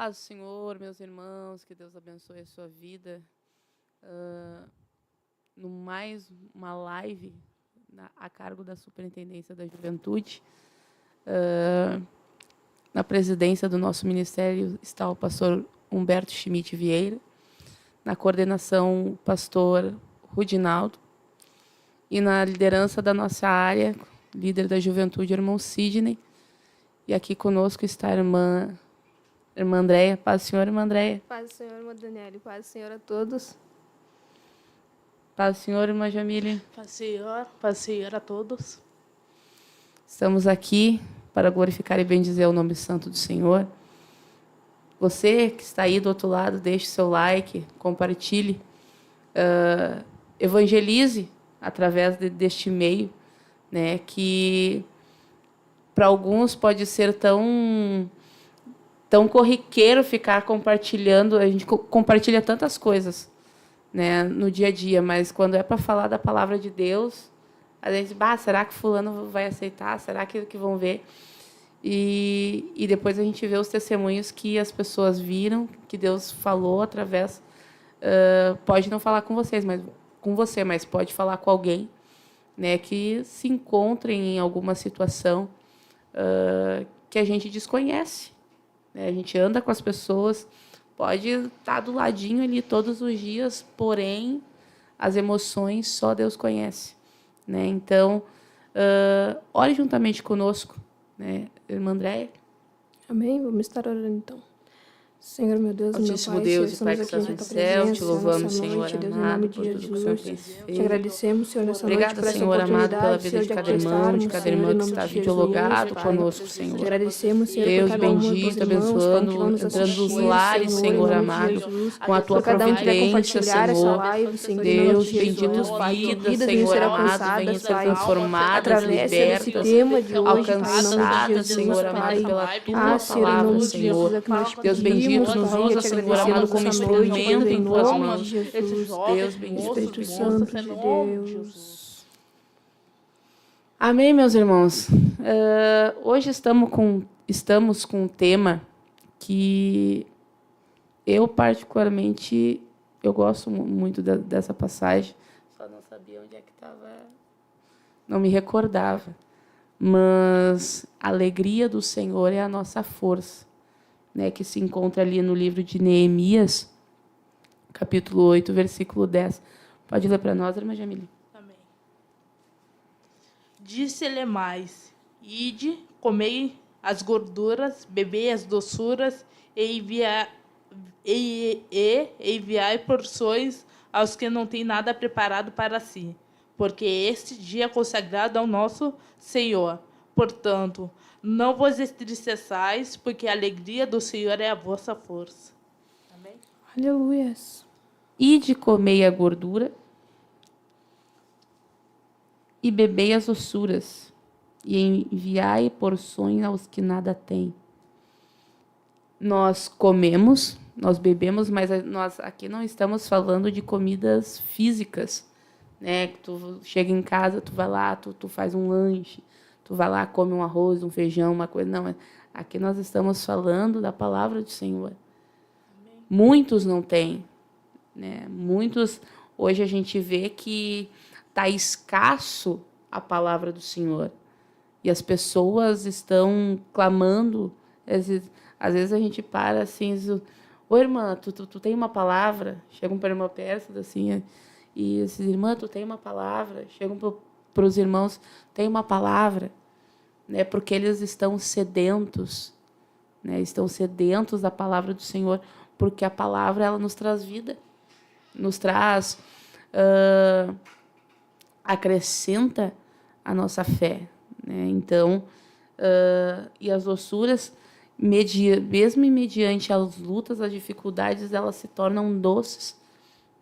Paz do Senhor, meus irmãos, que Deus abençoe a sua vida. No mais uma live a cargo da Superintendência da Juventude. Na presidência do nosso ministério está o pastor Humberto Schmidt Vieira, na coordenação o pastor Rudinaldo, e na liderança da nossa área, líder da juventude, irmão Sidney, e aqui conosco está a irmã Andréia. Paz do Senhor, irmã Andréia. Paz do Senhor, irmã Daniela. Paz do Senhor a todos. Paz do Senhor, irmã Jamile. Paz do Senhor a todos. Estamos aqui para glorificar e bendizer o nome santo do Senhor. Você que está aí do outro lado, deixe seu like, compartilhe, evangelize através deste meio, né, que para alguns pode ser tão corriqueiro ficar compartilhando. A gente compartilha tantas coisas, né, no dia a dia, mas quando é para falar da palavra de Deus, a gente, será que fulano vai aceitar? Será que vão ver? E depois a gente vê os testemunhos que as pessoas viram, que Deus falou através. Pode não falar com você, mas pode falar com alguém, né, que se encontre em alguma situação que a gente desconhece. Né? A gente anda com as pessoas, pode estar do ladinho ali todos os dias, porém, as emoções só Deus conhece. Né? Então, ore juntamente conosco, né, irmã Andréia. Amém? Vamos estar orando então. Senhor, meu Deus, Altíssimo meu Pai, Deus e estamos Pai que aqui estás na no tua céu, te presença, louvamos, nessa Senhor noite, Deus, em amado, nome por de tudo que o Senhor tem Jesus. feito. Te agradecemos, Senhor, nessa Obrigada, noite por essa Senhor amado, pela oportunidade, vida Senhor, de de cada aqui irmão, estarmos, de cada Senhor, irmã em que nome está de Jesus, videologado Pai. conosco, Te Senhor. agradecemos, Senhor, Deus por cada um dos bendito, irmãos, abençoando, que vão nos entrando nos assistir, lares, Senhor, Senhor em nome de amado, Jesus. com a tua Por cada um que vai providência, compartilhar essa Senhor. live, Senhor, em nome Deus de Jesus, bendito, Pai, que vidas, vidas venham Senhor ser amado, venham alcançadas, ser Pai, transformadas, através desse libertas, tema de hoje, Pai, em nome de alcançadas, Jesus, Senhor amado, Pai. pela tua Senhor, em palavra, nome de Senhor. Jesus, é que nós te Deus pedimos, bendito, nos Pai, usa, te Senhor amado, agradecemos como essa noite, instrumento em em tuas nome mãos. de Jesus. Deus bendito, Espírito bendito. Santo de Deus. Amém, meus irmãos. Hoje estamos com um tema que eu, particularmente, eu gosto muito dessa passagem. Só não sabia onde é que estava, não me recordava. Mas a alegria do Senhor é a nossa força, né, que se encontra ali no livro de Neemias, capítulo 8, versículo 10. Pode ler para nós, irmã Jamile? Amém. Disse-lhe mais: ide, comei as gorduras, bebei as doçuras e enviai porções aos que não têm nada preparado para si, porque este dia é consagrado ao nosso Senhor. Portanto, não vos entristeçais, porque a alegria do Senhor é a vossa força. Amém? Aleluias. Ide, comei a gordura e bebei as ossuras, e enviai porções aos que nada têm. Nós comemos, nós bebemos, mas nós aqui não estamos falando de comidas físicas, né? Que tu chega em casa, tu vai lá, tu faz um lanche, tu vai lá, come um arroz, um feijão, uma coisa. Não, aqui nós estamos falando da palavra do Senhor. Amém. Muitos não têm, né? Muitos, hoje a gente vê que está escasso a palavra do Senhor. E as pessoas estão clamando. Às vezes a gente para assim, ô irmã, tu tem uma palavra? Chegam para a irmã perto, assim, e esses irmã, tu tem uma palavra? Chegam para os irmãos, tem uma palavra, né? Porque eles estão sedentos, né? Estão sedentos da palavra do Senhor, porque a palavra ela nos traz vida, nos traz, acrescenta a nossa fé, né? Então, e as doçuras, mesmo mediante as lutas, as dificuldades, elas se tornam doces,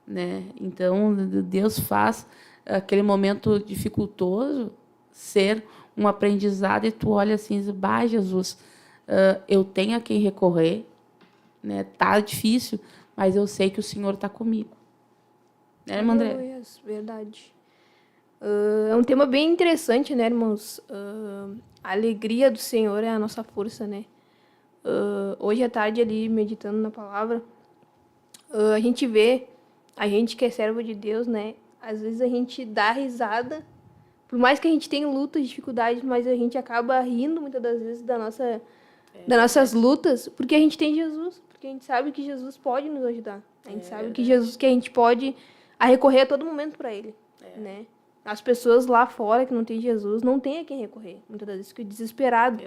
né? Então, Deus faz aquele momento dificultoso ser um aprendizado, e tu olha assim e diz, Jesus, eu tenho a quem recorrer, né? Tá difícil, mas eu sei que o Senhor está comigo. Né, irmã André? Verdade. É um tema bem interessante, né, irmãos? A alegria do Senhor é a nossa força, né? Hoje à tarde ali, meditando na palavra, a gente vê, a gente que é servo de Deus, né? Às vezes a gente dá risada, por mais que a gente tenha lutas, dificuldades, mas a gente acaba rindo muitas das vezes das nossas lutas, porque a gente tem Jesus, porque a gente sabe que Jesus pode nos ajudar. A gente sabe que a gente pode recorrer a todo momento para Ele, né? As pessoas lá fora que não têm Jesus não têm a quem recorrer, muitas das vezes ficam desesperados.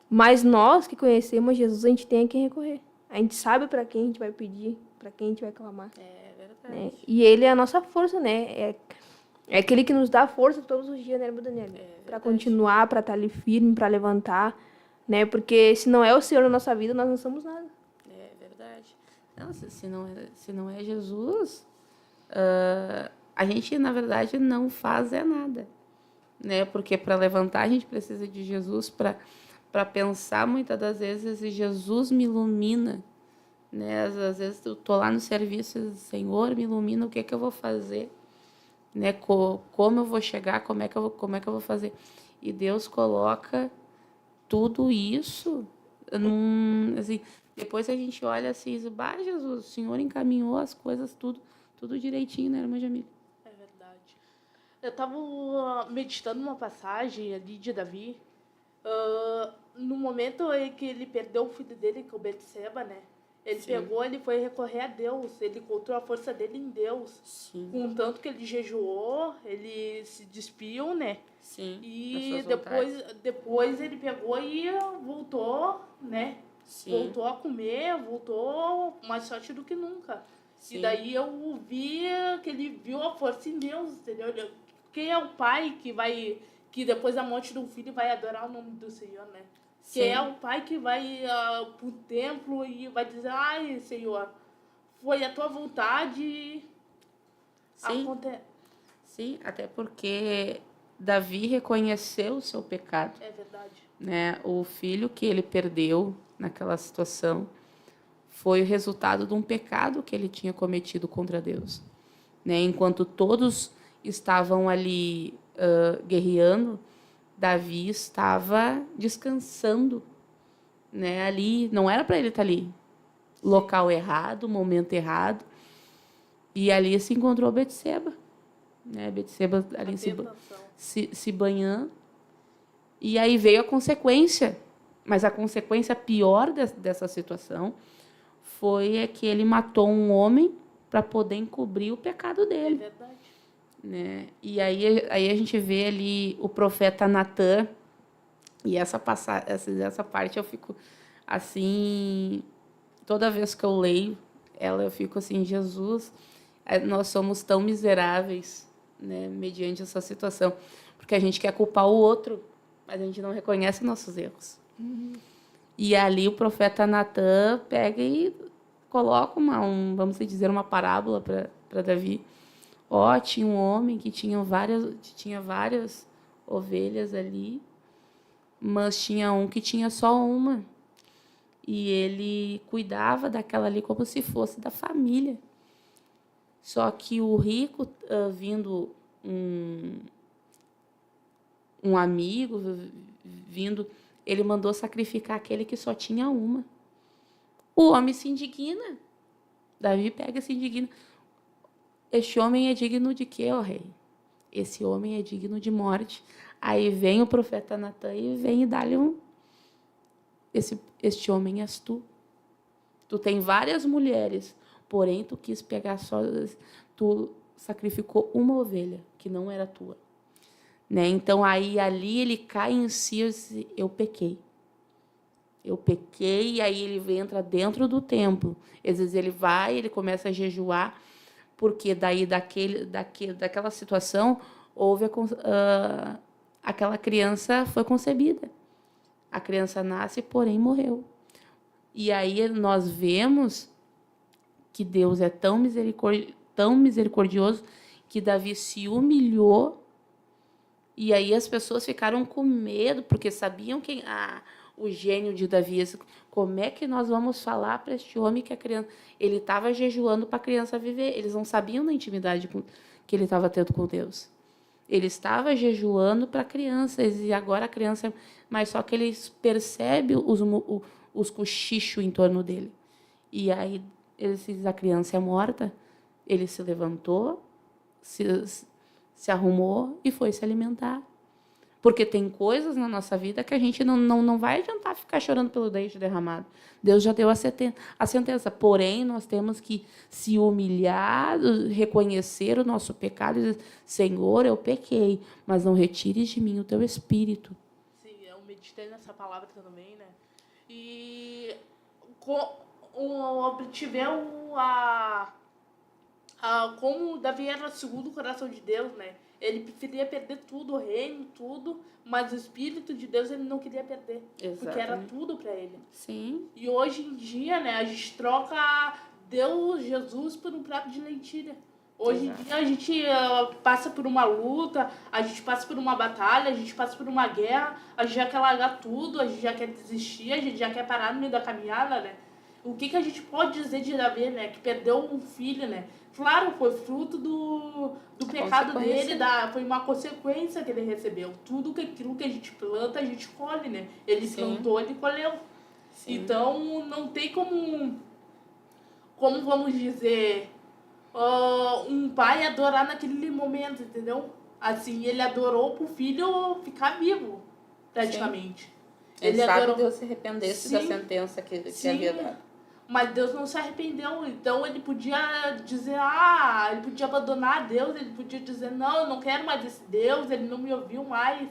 Mas nós que conhecemos Jesus, a gente tem a quem recorrer. A gente sabe para quem a gente vai pedir, para quem a gente vai clamar. É verdade. Né? E Ele é a nossa força, né? É aquele que nos dá força todos os dias, né, Daniel? Para continuar, para estar ali firme, para levantar, né? Porque se não é o Senhor na nossa vida, nós não somos nada. É verdade. Não, se não é Jesus, a gente, na verdade, não faz nada. Né? Porque para levantar, a gente precisa de Jesus para pensar, muitas das vezes, e Jesus me ilumina. Né? Às vezes eu estou lá no serviço, Senhor, me ilumina, o que eu vou fazer? Né? Como eu vou chegar, como é que eu vou fazer? E Deus coloca tudo isso assim, depois a gente olha assim e diz, Jesus, o Senhor encaminhou as coisas tudo direitinho, né, irmã Jamila? É verdade. Eu estava meditando uma passagem ali de Davi, no momento em que ele perdeu o filho dele, com Betseba, né? Ele pegou, ele foi recorrer a Deus, ele encontrou a força dele em Deus. Sim. Com tanto que ele jejuou, ele se despiu, né? Sim. E depois ele pegou e voltou, né? Sim. Voltou a comer, voltou mais forte do que nunca. Sim. E daí eu vi que ele viu a força em Deus, entendeu? Quem é o pai que depois da morte do filho vai adorar o nome do Senhor, né? Sim. Que é o pai que vai pro templo e vai dizer, ai, Senhor, foi a tua vontade. Sim. Sim, até porque Davi reconheceu o seu pecado. É verdade. Né? O filho que ele perdeu naquela situação foi o resultado de um pecado que ele tinha cometido contra Deus. Né? Enquanto todos estavam ali guerreando, Davi estava descansando, né? Ali, não era para ele estar ali. Local errado, momento errado. E ali se encontrou Betseba. Né? Betseba ali se banhando. E aí veio a consequência. Mas a consequência pior dessa situação foi que ele matou um homem para poder encobrir o pecado dele. É verdade. Né? E aí a gente vê ali o profeta Natã, e essa parte eu fico assim, toda vez que eu leio ela, eu fico assim, Jesus, nós somos tão miseráveis, né, mediante essa situação, porque a gente quer culpar o outro, mas a gente não reconhece nossos erros. E ali o profeta Natã pega e coloca vamos dizer, uma parábola para Davi. Tinha um homem que tinha várias ovelhas ali, mas tinha um que tinha só uma. E ele cuidava daquela ali como se fosse da família. Só que o rico, vindo um amigo, ele mandou sacrificar aquele que só tinha uma. O homem se indigna. Davi pega e se indigna. Este homem é digno de quê, ó rei? Esse homem é digno de morte. Aí vem o profeta Natã e vem e dá-lhe este homem és tu. Tu tem várias mulheres, porém tu quis pegar só... Tu sacrificou uma ovelha, que não era tua. Né? Então, ali ele cai em si e diz, eu pequei. Eu pequei, e aí ele entra dentro do templo. Às vezes ele começa a jejuar, porque daí daquela situação houve aquela criança foi concebida. A criança nasce, porém morreu. E aí nós vemos que Deus é tão misericordioso que Davi se humilhou, e aí as pessoas ficaram com medo, porque sabiam o gênio de Davi. Como é que nós vamos falar para este homem que a criança... Ele estava jejuando para a criança viver. Eles não sabiam da intimidade que ele estava tendo com Deus. Ele estava jejuando para a criança, e agora a criança... Mas só que eles percebem os cochichos em torno dele. E aí, a criança é morta, ele se levantou, se arrumou e foi se alimentar. Porque tem coisas na nossa vida que a gente não vai adiantar ficar chorando pelo leite derramado. Deus já deu a sentença. Porém, nós temos que se humilhar, reconhecer o nosso pecado e dizer, Senhor, eu pequei, mas não retires de mim o teu espírito. Sim, eu meditei nessa palavra também, né? E obtivemos como Davi era segundo o coração de Deus, né? Ele preferia perder tudo, o reino, tudo, mas o Espírito de Deus ele não queria perder. Exatamente. Porque era tudo para ele. Sim. E hoje em dia, né, a gente troca Deus, Jesus, por um prato de lentilha. Hoje em dia a gente passa por uma luta, a gente passa por uma batalha, a gente passa por uma guerra, a gente já quer largar tudo, a gente já quer desistir, a gente já quer parar no meio da caminhada, né? O que a gente pode dizer de Davi, né? Que perdeu um filho, né? Claro, foi fruto do pecado dele, foi uma consequência que ele recebeu. Tudo aquilo que a gente planta, a gente colhe, né? Ele plantou, ele colheu. Sim. Então, não tem como vamos dizer, um pai adorar naquele momento, entendeu? Assim, ele adorou pro filho ficar vivo, praticamente. Sim. Ele sabe adorou... Deus se arrependesse da sentença que havia dado. Mas Deus não se arrependeu, então ele podia dizer, ele podia abandonar Deus, ele podia dizer, não, eu não quero mais esse Deus, ele não me ouviu mais,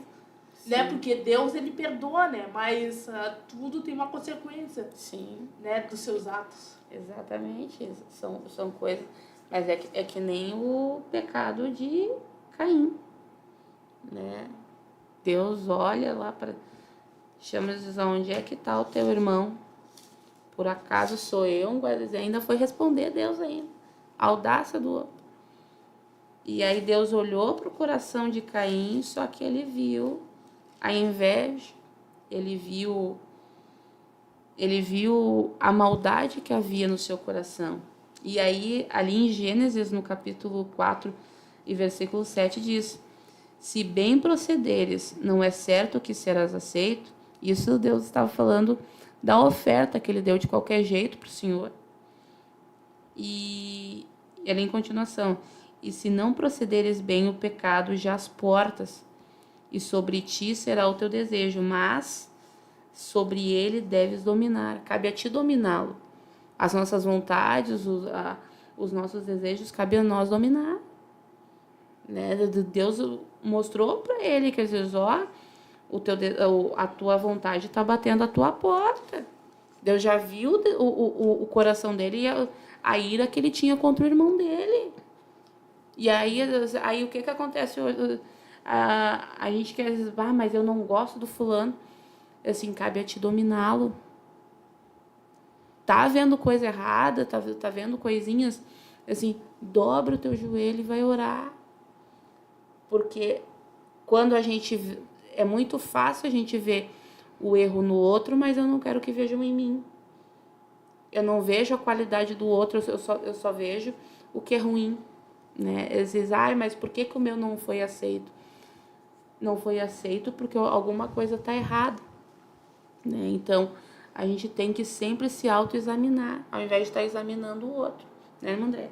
né? Porque Deus, ele perdoa, né? Mas tudo tem uma consequência, sim, né? Dos seus atos. Exatamente, são coisas, mas é que nem o pecado de Caim, né? Deus olha lá para, chama e diz, onde é que está o teu irmão? Por acaso sou eu um guarda? Ainda foi responder a Deus ainda. A audácia do outro. E aí Deus olhou para o coração de Caim, só que ele viu a inveja, ele viu a maldade que havia no seu coração. E aí, ali em Gênesis, no capítulo 4 e versículo 7, diz, se bem procederes, não é certo que serás aceito. Isso Deus estava falando da oferta que ele deu de qualquer jeito para o Senhor. E ele em continuação, e se não procederes bem o pecado já às portas, e sobre ti será o teu desejo, mas sobre ele deves dominar, cabe a ti dominá-lo. As nossas vontades, os nossos desejos, cabe a nós dominar. Né? Deus mostrou para ele que às vezes, a tua vontade está batendo a tua porta. Deus já viu o coração dele e a ira que ele tinha contra o irmão dele. E aí o que acontece hoje? A gente quer dizer, mas eu não gosto do fulano. Assim, cabe a ti dominá-lo. Tá vendo coisa errada, tá vendo coisinhas, assim, dobra o teu joelho e vai orar. Porque quando a gente... É muito fácil a gente ver o erro no outro, mas eu não quero que vejam em mim. Eu não vejo a qualidade do outro, eu só vejo o que é ruim. Né? Eles dizem, mas por que o meu não foi aceito? Não foi aceito porque alguma coisa está errada. Né? Então, a gente tem que sempre se autoexaminar, ao invés de estar examinando o outro. Né, André?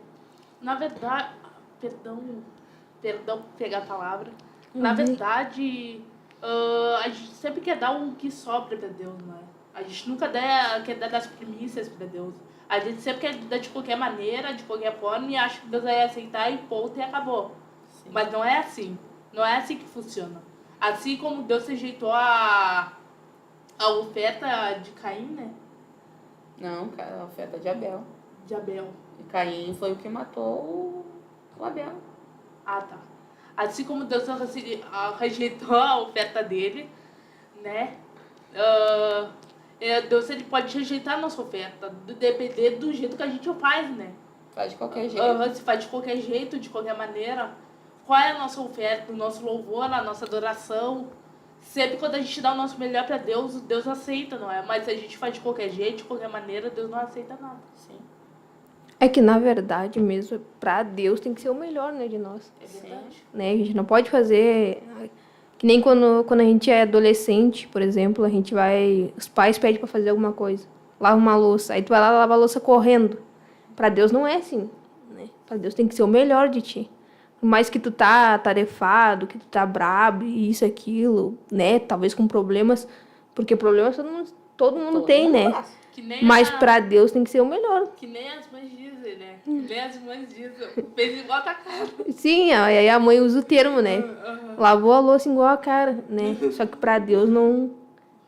Na verdade, perdão por pegar a palavra. Na verdade, a gente sempre quer dar o que sobra para Deus, não é? A gente nunca quer dar das primícias para Deus. A gente sempre quer dar de qualquer maneira, de qualquer forma, e acha que Deus vai aceitar e ponto, e acabou. Sim. Mas não é assim. Não é assim que funciona. Assim como Deus rejeitou a oferta de Caim, né? Não, a oferta de Abel. De Abel. E Caim foi o que matou o Abel. Ah, tá. Assim como Deus rejeitou a oferta dele, né? Deus ele pode rejeitar a nossa oferta, depender do jeito que a gente faz, né? Faz de qualquer jeito. Se faz de qualquer jeito, de qualquer maneira. Qual é a nossa oferta, o nosso louvor, a nossa adoração? Sempre quando a gente dá o nosso melhor para Deus, Deus aceita, não é? Mas se a gente faz de qualquer jeito, de qualquer maneira, Deus não aceita nada. Sim. É que, na verdade, mesmo, para Deus tem que ser o melhor, né, de nós. É verdade. Né? A gente não pode fazer... Que nem quando a gente é adolescente, por exemplo, a gente vai... Os pais pedem pra fazer alguma coisa. Lava uma louça. Aí tu vai lá lavar a louça correndo. Pra Deus não é assim, né? Pra Deus tem que ser o melhor de ti. Por mais que tu tá tarefado, que tu tá brabo, e isso, aquilo, né? Talvez com problemas. Porque problemas todo mundo tem, né? Que nem Mas pra Deus tem que ser o melhor. Que nem as mães dizem, né? Que nem as mães dizem. Fez igual a cara. Sim, aí a mãe usa o termo, né? Lavou a louça igual a cara, né? Só que pra Deus não,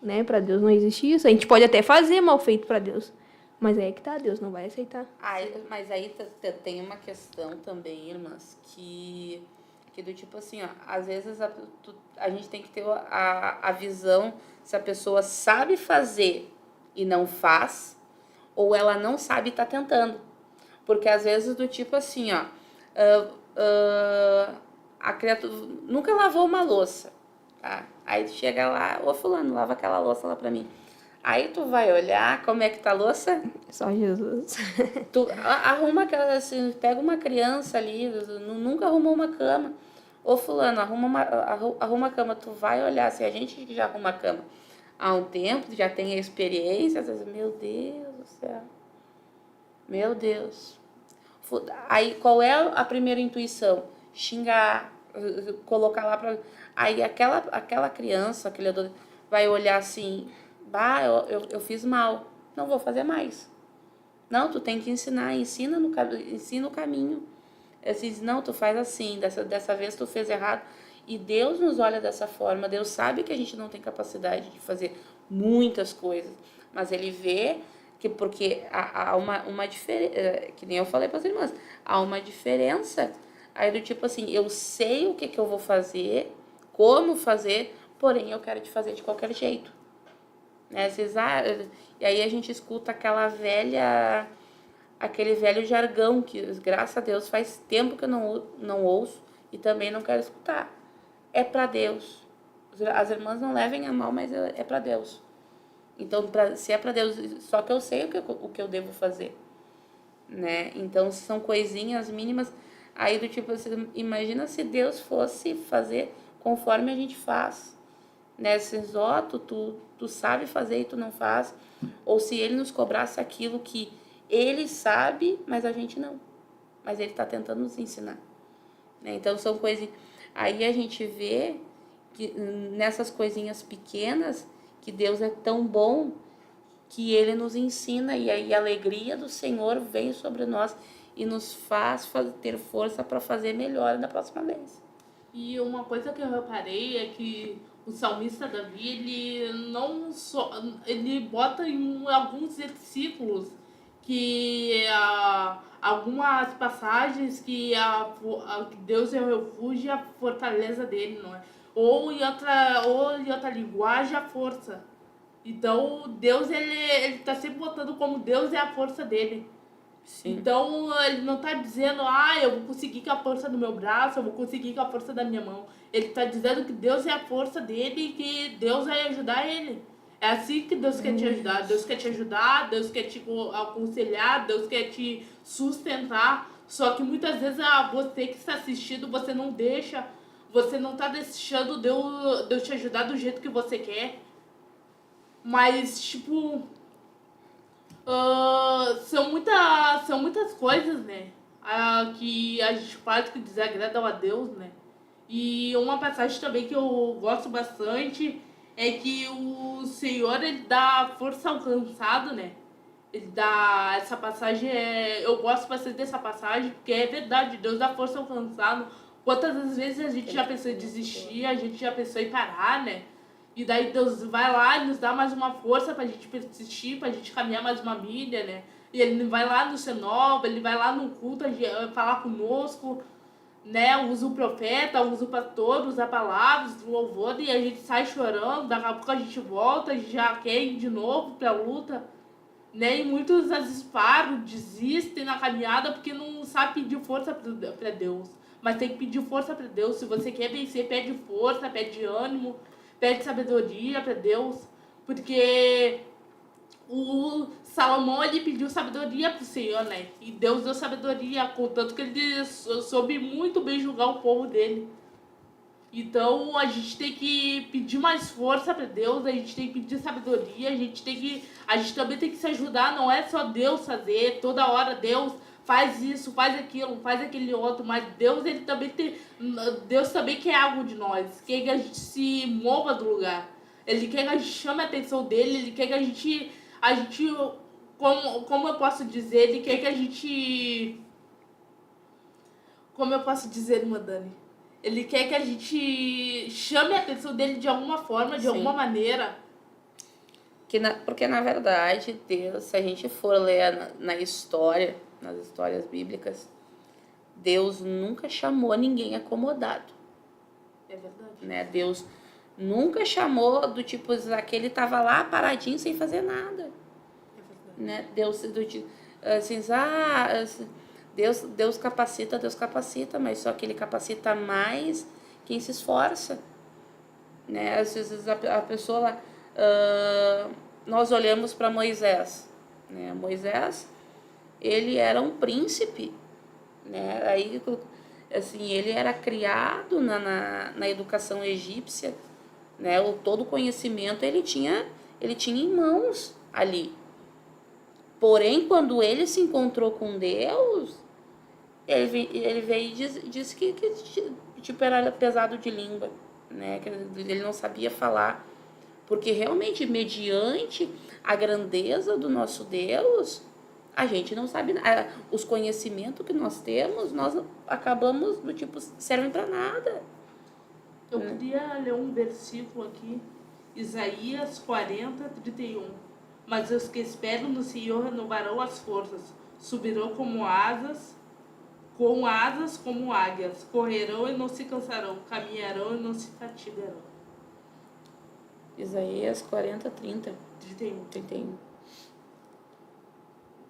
né? Pra Deus não existe isso. A gente pode até fazer mal feito pra Deus, mas aí é que tá, Deus não vai aceitar. Mas aí tem uma questão também, irmãs, que do tipo assim, ó, às vezes a gente tem que ter a visão se a pessoa sabe fazer e não faz, ou ela não sabe e tá tentando. Porque às vezes do tipo assim, ó, a criatura nunca lavou uma louça, tá? Aí tu chega lá, ô fulano, lava aquela louça lá pra mim. Aí tu vai olhar como é que tá a louça. Só Jesus. Tu arruma aquela, assim, pega uma criança ali, nunca arrumou uma cama. Ô fulano, arruma a cama, tu vai olhar, se a gente que já arruma a cama há um tempo, já tem a experiência, às vezes, meu Deus do céu. Meu Deus. Aí qual é a primeira intuição? Xingar, colocar lá pra... Aí aquela criança, aquele adolescente, vai olhar assim, bah, eu fiz mal, não vou fazer mais. Não, tu tem que ensinar, ensina o caminho. Eu disse, não, tu faz assim, dessa vez tu fez errado. E Deus nos olha dessa forma, Deus sabe que a gente não tem capacidade de fazer muitas coisas, mas Ele vê que porque há uma diferença, que nem eu falei para as irmãs, há uma diferença aí do tipo assim, eu sei o que eu vou fazer, como fazer, porém eu quero te fazer de qualquer jeito. Né? E aí a gente escuta aquele velho jargão que, graças a Deus, faz tempo que eu não ouço e também não quero escutar. É para Deus. As irmãs não levem a mal, mas é para Deus. Então, se é para Deus, só que eu sei o que eu devo fazer. Né? Então, são coisinhas mínimas. Aí do tipo, assim, imagina se Deus fosse fazer conforme a gente faz. Né? Tu sabe fazer e tu não faz. Ou se Ele nos cobrasse aquilo que Ele sabe, mas a gente não. Mas Ele está tentando nos ensinar. Né? Então, são coisas... Aí a gente vê que nessas coisinhas pequenas, que Deus é tão bom, que Ele nos ensina. E aí a alegria do Senhor vem sobre nós e nos faz ter força para fazer melhor da próxima vez. E uma coisa que eu reparei é que o salmista Davi, ele bota em alguns versículos que algumas passagens que Deus é o refúgio e a fortaleza dele, não é? Ou em outra linguagem, a força. Então, Deus, ele tá sempre botando como Deus é a força dele. Sim. Então, ele não tá dizendo, eu vou conseguir com a força do meu braço, eu vou conseguir com a força da minha mão. Ele tá dizendo que Deus é a força dele e que Deus vai ajudar ele. É assim que Deus quer te ajudar. Deus quer te ajudar, Deus quer te aconselhar, Deus quer te sustentar. Só que muitas vezes você que está assistindo, você não tá deixando Deus te ajudar do jeito que você quer. Mas, tipo... são muitas coisas, né? Que a gente faz que desagradam a Deus, né? E uma passagem também que eu gosto bastante é que o Senhor, ele dá força ao cansado, né? Ele dá essa passagem, eu gosto bastante dessa passagem, porque é verdade, Deus dá força ao cansado. Quantas vezes a gente já pensou em desistir, a gente já pensou em parar, né? E daí Deus vai lá e nos dá mais uma força pra gente persistir, pra gente caminhar mais uma milha, né? E Ele vai lá no Cenova, Ele vai lá no culto falar conosco, né? Usa o profeta, usa o pastor, usa palavras, louvor, e a gente sai chorando, daqui a pouco a gente volta, a gente já quer ir de novo pra luta, né? E muitos às vezes param, desistem na caminhada porque não sabe pedir força pra Deus. Mas tem que pedir força pra Deus. Se você quer vencer, pede força, pede ânimo, pede sabedoria para Deus, porque o Salomão, ele pediu sabedoria pro Senhor, né? E Deus deu sabedoria, contanto que ele soube muito bem julgar o povo dele. Então, a gente tem que pedir mais força para Deus, a gente tem que pedir sabedoria, a gente também tem que se ajudar, não é só Deus fazer, toda hora Deus faz isso, faz aquilo, faz aquele outro, mas Deus também quer algo de nós, quer que a gente se mova do lugar. Ele quer que a gente chame a atenção dele, ele quer que a gente como eu posso dizer, ele quer que a gente, como eu posso dizer, irmã Dani? Ele quer que a gente chame a atenção dele de alguma forma, de Sim. alguma maneira. Porque, na verdade, Deus, se a gente for ler na história, nas histórias bíblicas, Deus nunca chamou ninguém acomodado. É verdade. Né? Deus nunca chamou do tipo, aquele tava lá paradinho sem fazer nada. É verdade. Né? Deus, do tipo, assim, Deus capacita, mas só que ele capacita mais quem se esforça. Né? Às vezes a pessoa lá, nós olhamos para Moisés. Né? Moisés, ele era um príncipe. Né? Aí, assim, ele era criado na educação egípcia. Né? Todo o conhecimento ele tinha em mãos ali. Porém, quando ele se encontrou com Deus, ele veio e disse que tipo, era pesado de língua, né? Que ele não sabia falar. Porque realmente, mediante a grandeza do nosso Deus, a gente não sabe nada. Os conhecimentos que nós temos, nós acabamos do tipo, servem para nada. Eu queria ler um versículo aqui, Isaías 40:31. Mas os que esperam no Senhor renovarão as forças, subirão com asas como águias, correrão e não se cansarão, caminharão e não se fatigarão. Isaías 40:30. 31.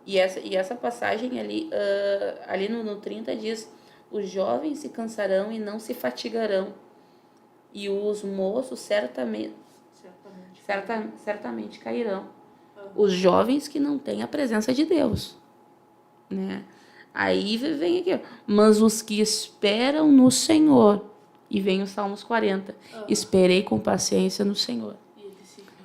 E essa passagem ali no 30 diz: os jovens se cansarão e não se fatigarão, e os moços certamente cairão. Os jovens que não têm a presença de Deus, né? Aí vem aqui, mas os que esperam no Senhor, e vem o Salmos 40, esperei com paciência no Senhor,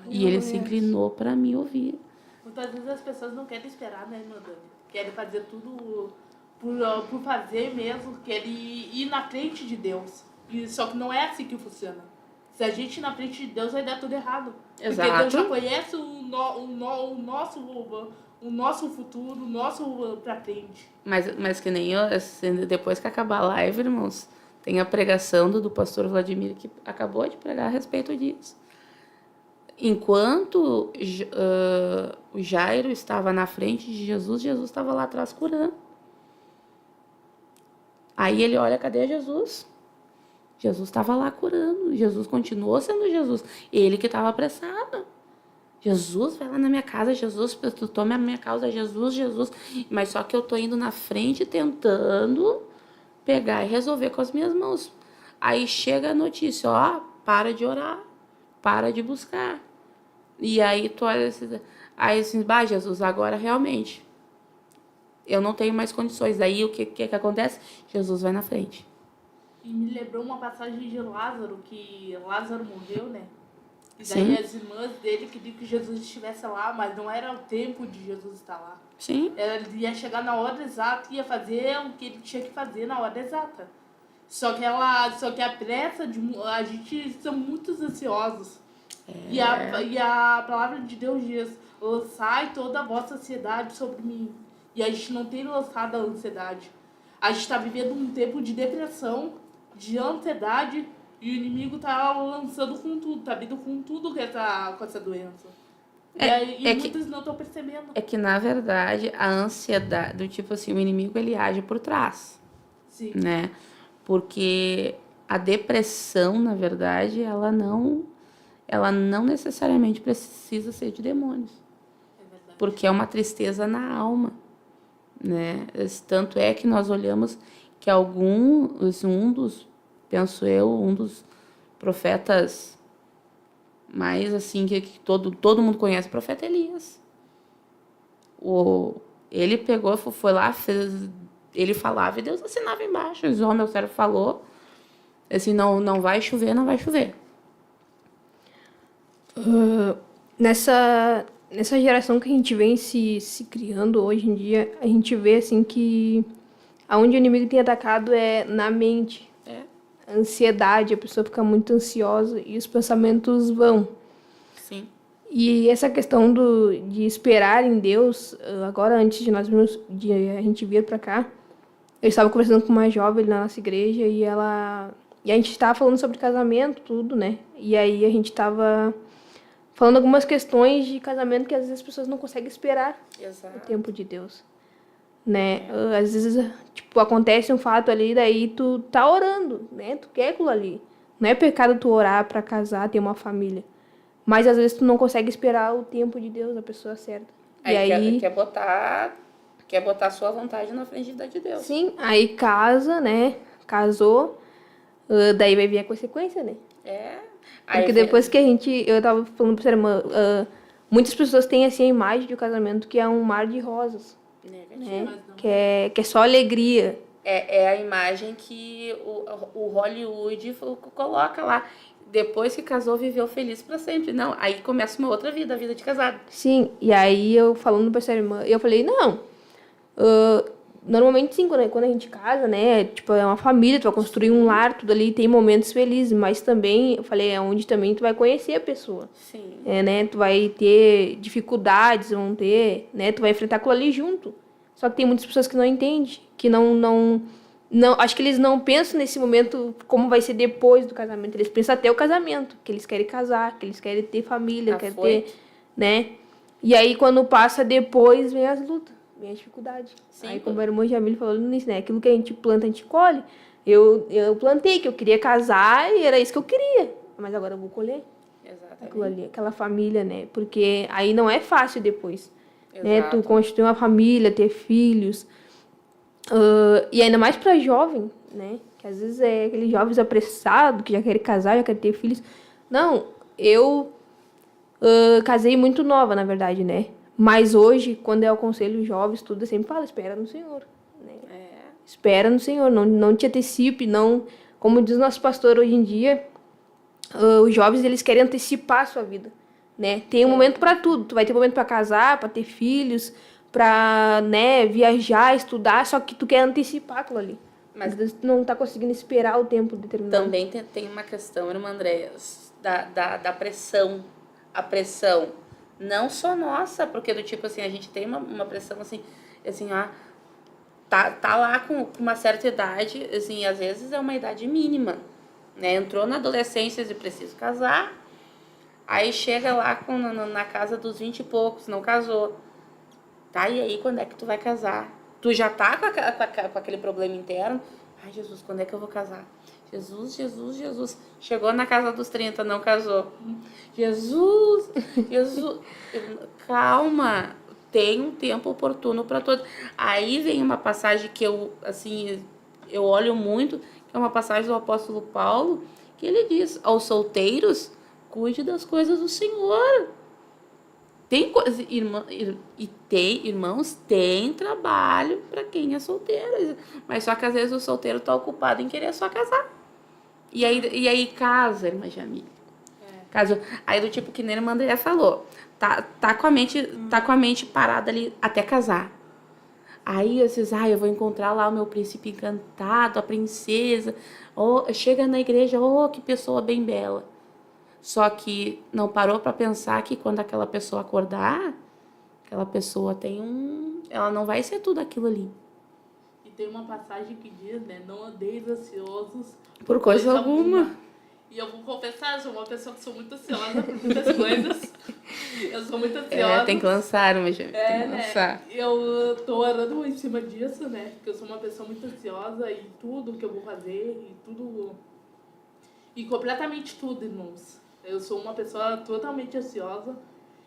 e ele se inclinou para me ouvir. Muitas vezes as pessoas não querem esperar, né, irmã Dani? Querem fazer tudo por fazer mesmo, querem ir na frente de Deus. Só que não é assim que funciona. Se a gente ir na frente de Deus, vai dar tudo errado. Exato. Porque Deus já conhece o nosso futuro, o nosso pra frente. Mas que nem eu, assim, depois que acabar a live, irmãos, tem a pregação do pastor Vladimir, que acabou de pregar a respeito disso. Enquanto o Jairo estava na frente de Jesus, Jesus estava lá atrás curando. Aí ele olha, cadê Jesus? Jesus estava lá curando. Jesus continuou sendo Jesus. Ele que estava apressado. Jesus, vai lá na minha casa, Jesus, tu toma a minha causa, Jesus. Mas só que eu tô indo na frente tentando pegar e resolver com as minhas mãos. Aí chega a notícia, para de orar, para de buscar. E aí tu olha assim, Jesus, agora realmente eu não tenho mais condições. Aí o que acontece? Jesus vai na frente. E me lembrou uma passagem de Lázaro, que Lázaro morreu, né? E daí Sim. as irmãs dele queriam que Jesus estivesse lá, mas não era o tempo de Jesus estar lá. Sim. Ele ia chegar na hora exata e ia fazer o que ele tinha que fazer na hora exata. Só que a pressa, a gente são muito ansiosos. E a palavra de Deus diz: lançai toda a vossa ansiedade sobre mim. E a gente não tem lançado a ansiedade. A gente está vivendo um tempo de depressão, de ansiedade, e o inimigo tá lançando com tudo, tá vindo com tudo com essa doença. E muitos não estão percebendo. É que, na verdade, a ansiedade, do tipo assim, o inimigo ele age por trás. Sim. Né? Porque a depressão, na verdade, ela não necessariamente precisa ser de demônios. É verdade. Porque é uma tristeza na alma. Né? Tanto é que nós olhamos que um dos profetas mais assim que todo mundo conhece, o profeta Elias. Ele pegou, foi lá, ele falava e Deus assinava embaixo. O meu servo falou, Assim, não vai chover, não vai chover. Nessa geração que a gente vem se criando hoje em dia, a gente vê assim que aonde o inimigo tem atacado é na mente. A ansiedade, a pessoa fica muito ansiosa e os pensamentos vão. Sim. E essa questão de esperar em Deus, agora antes de a gente vir para cá, eu estava conversando com uma jovem na nossa igreja e a gente estava falando sobre casamento, tudo, né? E aí a gente estava falando algumas questões de casamento que às vezes as pessoas não conseguem esperar o tempo de Deus, né? Às vezes, tipo, acontece um fato ali, daí tu tá orando, né? Tu quer aquilo ali. Não é pecado tu orar para casar, ter uma família. Mas às vezes tu não consegue esperar o tempo de Deus, a pessoa certa. E aí quer botar a sua vontade na frente da de Deus. Sim, aí casa, né? Casou, daí vai vir a consequência, né? Porque depois que eu tava falando pra sua irmã, muitas pessoas têm assim a imagem de um casamento que é um mar de rosas, né? Que é só alegria. É a imagem que o Hollywood coloca lá. Depois que casou, viveu feliz pra sempre. Não, aí começa uma outra vida, a vida de casado. Sim, e aí eu falando pra sua irmã, eu falei, não, normalmente sim, quando a gente casa, né, tipo, é uma família, tu vai construir um lar, tudo ali, tem momentos felizes, mas também, eu falei, é onde também tu vai conhecer a pessoa. Sim. Né, tu vai ter dificuldades, vão ter, né, tu vai enfrentar aquilo ali junto. Só que tem muitas pessoas que não entendem, que não, acho que eles não pensam nesse momento como vai ser depois do casamento, eles pensam até o casamento, que eles querem casar, que eles querem ter família, querem ter, né, e aí quando passa depois, vem as lutas. Minha dificuldade. Sim, aí, como a irmã Jamile falou nisso, né? Aquilo que a gente planta, a gente colhe. Eu plantei, que eu queria casar e era isso que eu queria. Mas agora eu vou colher. Exatamente. Aquilo ali, aquela família, né? Porque aí não é fácil depois. Né? Tu constituir uma família, ter filhos. E ainda mais para jovem, né? Que às vezes é aqueles jovens apressados, que já querem casar, já querem ter filhos. Não, eu casei muito nova, na verdade, né? Mas hoje, quando eu aconselho os jovens, tudo, eu sempre falo, espera no Senhor. Né? Espera no Senhor, não te antecipe, não... Como diz nosso pastor hoje em dia, os jovens, eles querem antecipar a sua vida. Né? Tem um momento para tudo. Tu vai ter um momento para casar, para ter filhos, para, né, viajar, estudar, só que tu quer antecipar aquilo ali. Mas tu não tá conseguindo esperar o tempo determinado. Também tem uma questão, irmã Andréia, da pressão. A pressão... Não só nossa, porque do tipo assim, a gente tem uma pressão assim, ó, tá lá com uma certa idade, assim, às vezes é uma idade mínima, né? Entrou na adolescência e precisa casar, aí chega lá na casa dos 20 e poucos, não casou. Tá, e aí quando é que tu vai casar? Tu já tá com aquele problema interno? Ai, Jesus, quando é que eu vou casar? Jesus. Chegou na casa dos 30, não casou. Jesus. Calma. Tem um tempo oportuno para todos. Aí vem uma passagem que eu olho muito, que é uma passagem do apóstolo Paulo, que ele diz, aos solteiros, cuide das coisas do Senhor. Tem coisa, irmãos, tem trabalho para quem é solteiro. Mas só que às vezes o solteiro tá ocupado em querer só casar. E aí casa, irmã Jamile. Casa. Aí do tipo que nem a irmã Andréia falou. Tá com a mente parada ali até casar. Aí vocês, eu vou encontrar lá o meu príncipe encantado, a princesa. Chega na igreja, que pessoa bem bela. Só que não parou para pensar que quando aquela pessoa acordar, aquela pessoa ela não vai ser tudo aquilo ali. E tem uma passagem que diz, né? Não andeis ansiosos por coisa alguma. E eu vou confessar, eu sou uma pessoa que sou muito ansiosa por muitas coisas. Eu sou muito ansiosa. Tem que lançar, mas tem que lançar. Né? Eu tô orando em cima disso, né? Porque eu sou uma pessoa muito ansiosa e tudo que eu vou fazer, e tudo... E completamente tudo, irmãos. Eu sou uma pessoa totalmente ansiosa.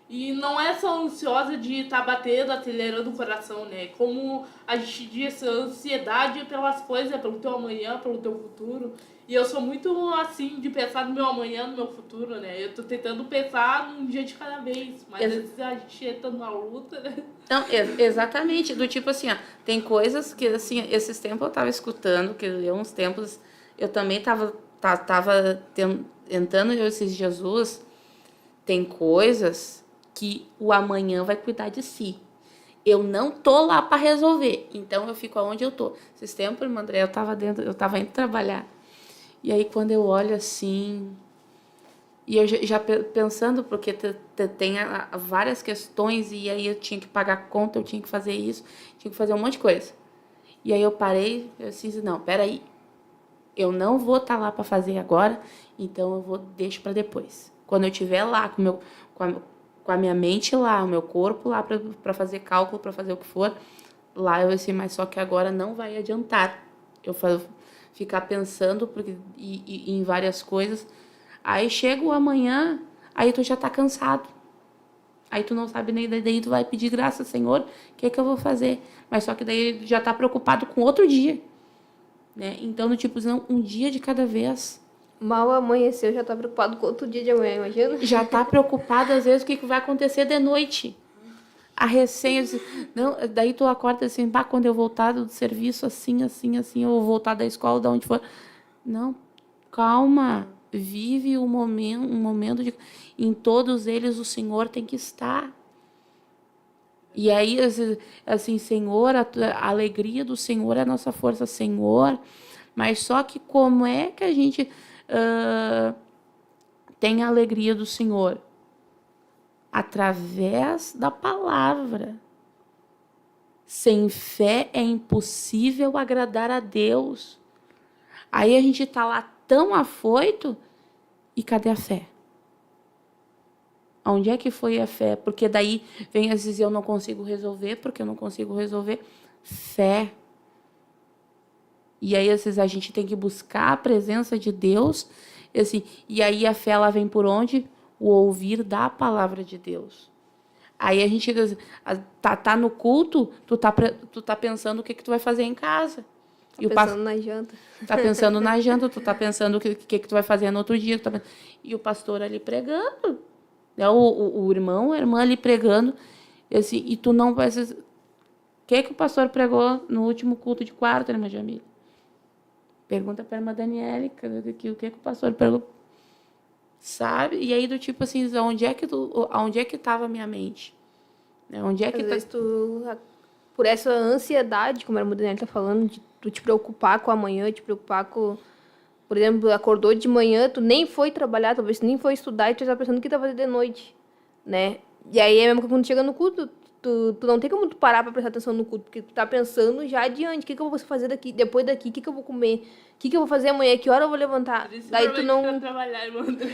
E não é só ansiosa de estar batendo, acelerando o coração, né? Como a gente diz, ansiedade pelas coisas, pelo teu amanhã, pelo teu futuro. E eu sou muito assim, de pensar no meu amanhã, no meu futuro, né? Eu tô tentando pensar num dia de cada vez. Mas às vezes a gente entra numa luta, né? Não, exatamente. Do tipo assim, tem coisas que, assim, esses tempos eu tava escutando, que uns tempos eu também tava tava tentando esses Jesus, tem coisas que o amanhã vai cuidar de si. Eu não tô lá para resolver, então eu fico aonde eu tô. Esses tempos, irmã André, eu tava indo trabalhar. E aí quando eu olho assim, e eu já pensando, porque tem várias questões, e aí eu tinha que pagar conta, eu tinha que fazer isso, tinha que fazer um monte de coisa. E aí eu parei, eu disse, não, peraí, eu não vou estar lá para fazer agora, então deixo para depois. Quando eu estiver lá com a minha mente lá, o meu corpo lá para fazer cálculo, para fazer o que for, lá eu disse, mas só que agora não vai adiantar eu ficar pensando em várias coisas. Aí chega o amanhã, aí tu já tá cansado. Aí tu não sabe nem, daí tu vai pedir graça, Senhor, o que é que eu vou fazer? Mas só que daí já tá preocupado com outro dia, né? Então, do tipo, não, um dia de cada vez. Mal amanheceu, já tá preocupado com outro dia de amanhã, imagina? Já tá preocupado, às vezes, o que vai acontecer de noite. A recém, não, daí tu acorda assim, pá, quando eu voltar do serviço, assim, eu vou voltar da escola, de onde for. Não, calma, vive um momento de... Em todos eles o Senhor tem que estar. E aí, assim, Senhor, a alegria do Senhor é a nossa força, Senhor. Mas só que como é que a gente tem a alegria do Senhor? Através da palavra. Sem fé é impossível agradar a Deus. Aí a gente está lá tão afoito, e cadê a fé? Onde é que foi a fé? Porque daí vem às vezes eu não consigo resolver, porque eu não consigo resolver. Fé. E aí às vezes a gente tem que buscar a presença de Deus. E aí a fé ela vem por onde? O ouvir da palavra de Deus. Aí a gente tá no culto, tu tá pensando o que tu vai fazer em casa. Pensando na janta. Tá pensando na janta, tu tá pensando o que tu vai fazer no outro dia. E o pastor ali pregando. Né? O irmão, a irmã ali pregando. E tu não vai... O que o pastor pregou no último culto de quarta, irmã Jamila? Pergunta para a irmã Daniele o que o pastor pregou. Sabe? E aí, do tipo assim, onde é que estava a minha mente? Onde é que Às vezes por essa ansiedade, como a irmã Daniele tá falando, de tu te preocupar com amanhã, te preocupar com... Por exemplo, acordou de manhã, tu nem foi trabalhar, talvez tu nem foi estudar, e tu tá pensando o que tu vai fazer de noite, né? E aí é mesmo que quando chega no culto, tu não tem como tu parar pra prestar atenção no culto, porque tu tá pensando já adiante, o que eu vou fazer depois daqui, o que eu vou comer, o que eu vou fazer amanhã, que hora eu vou levantar. Daí tu não... Pra trabalhar, irmã André.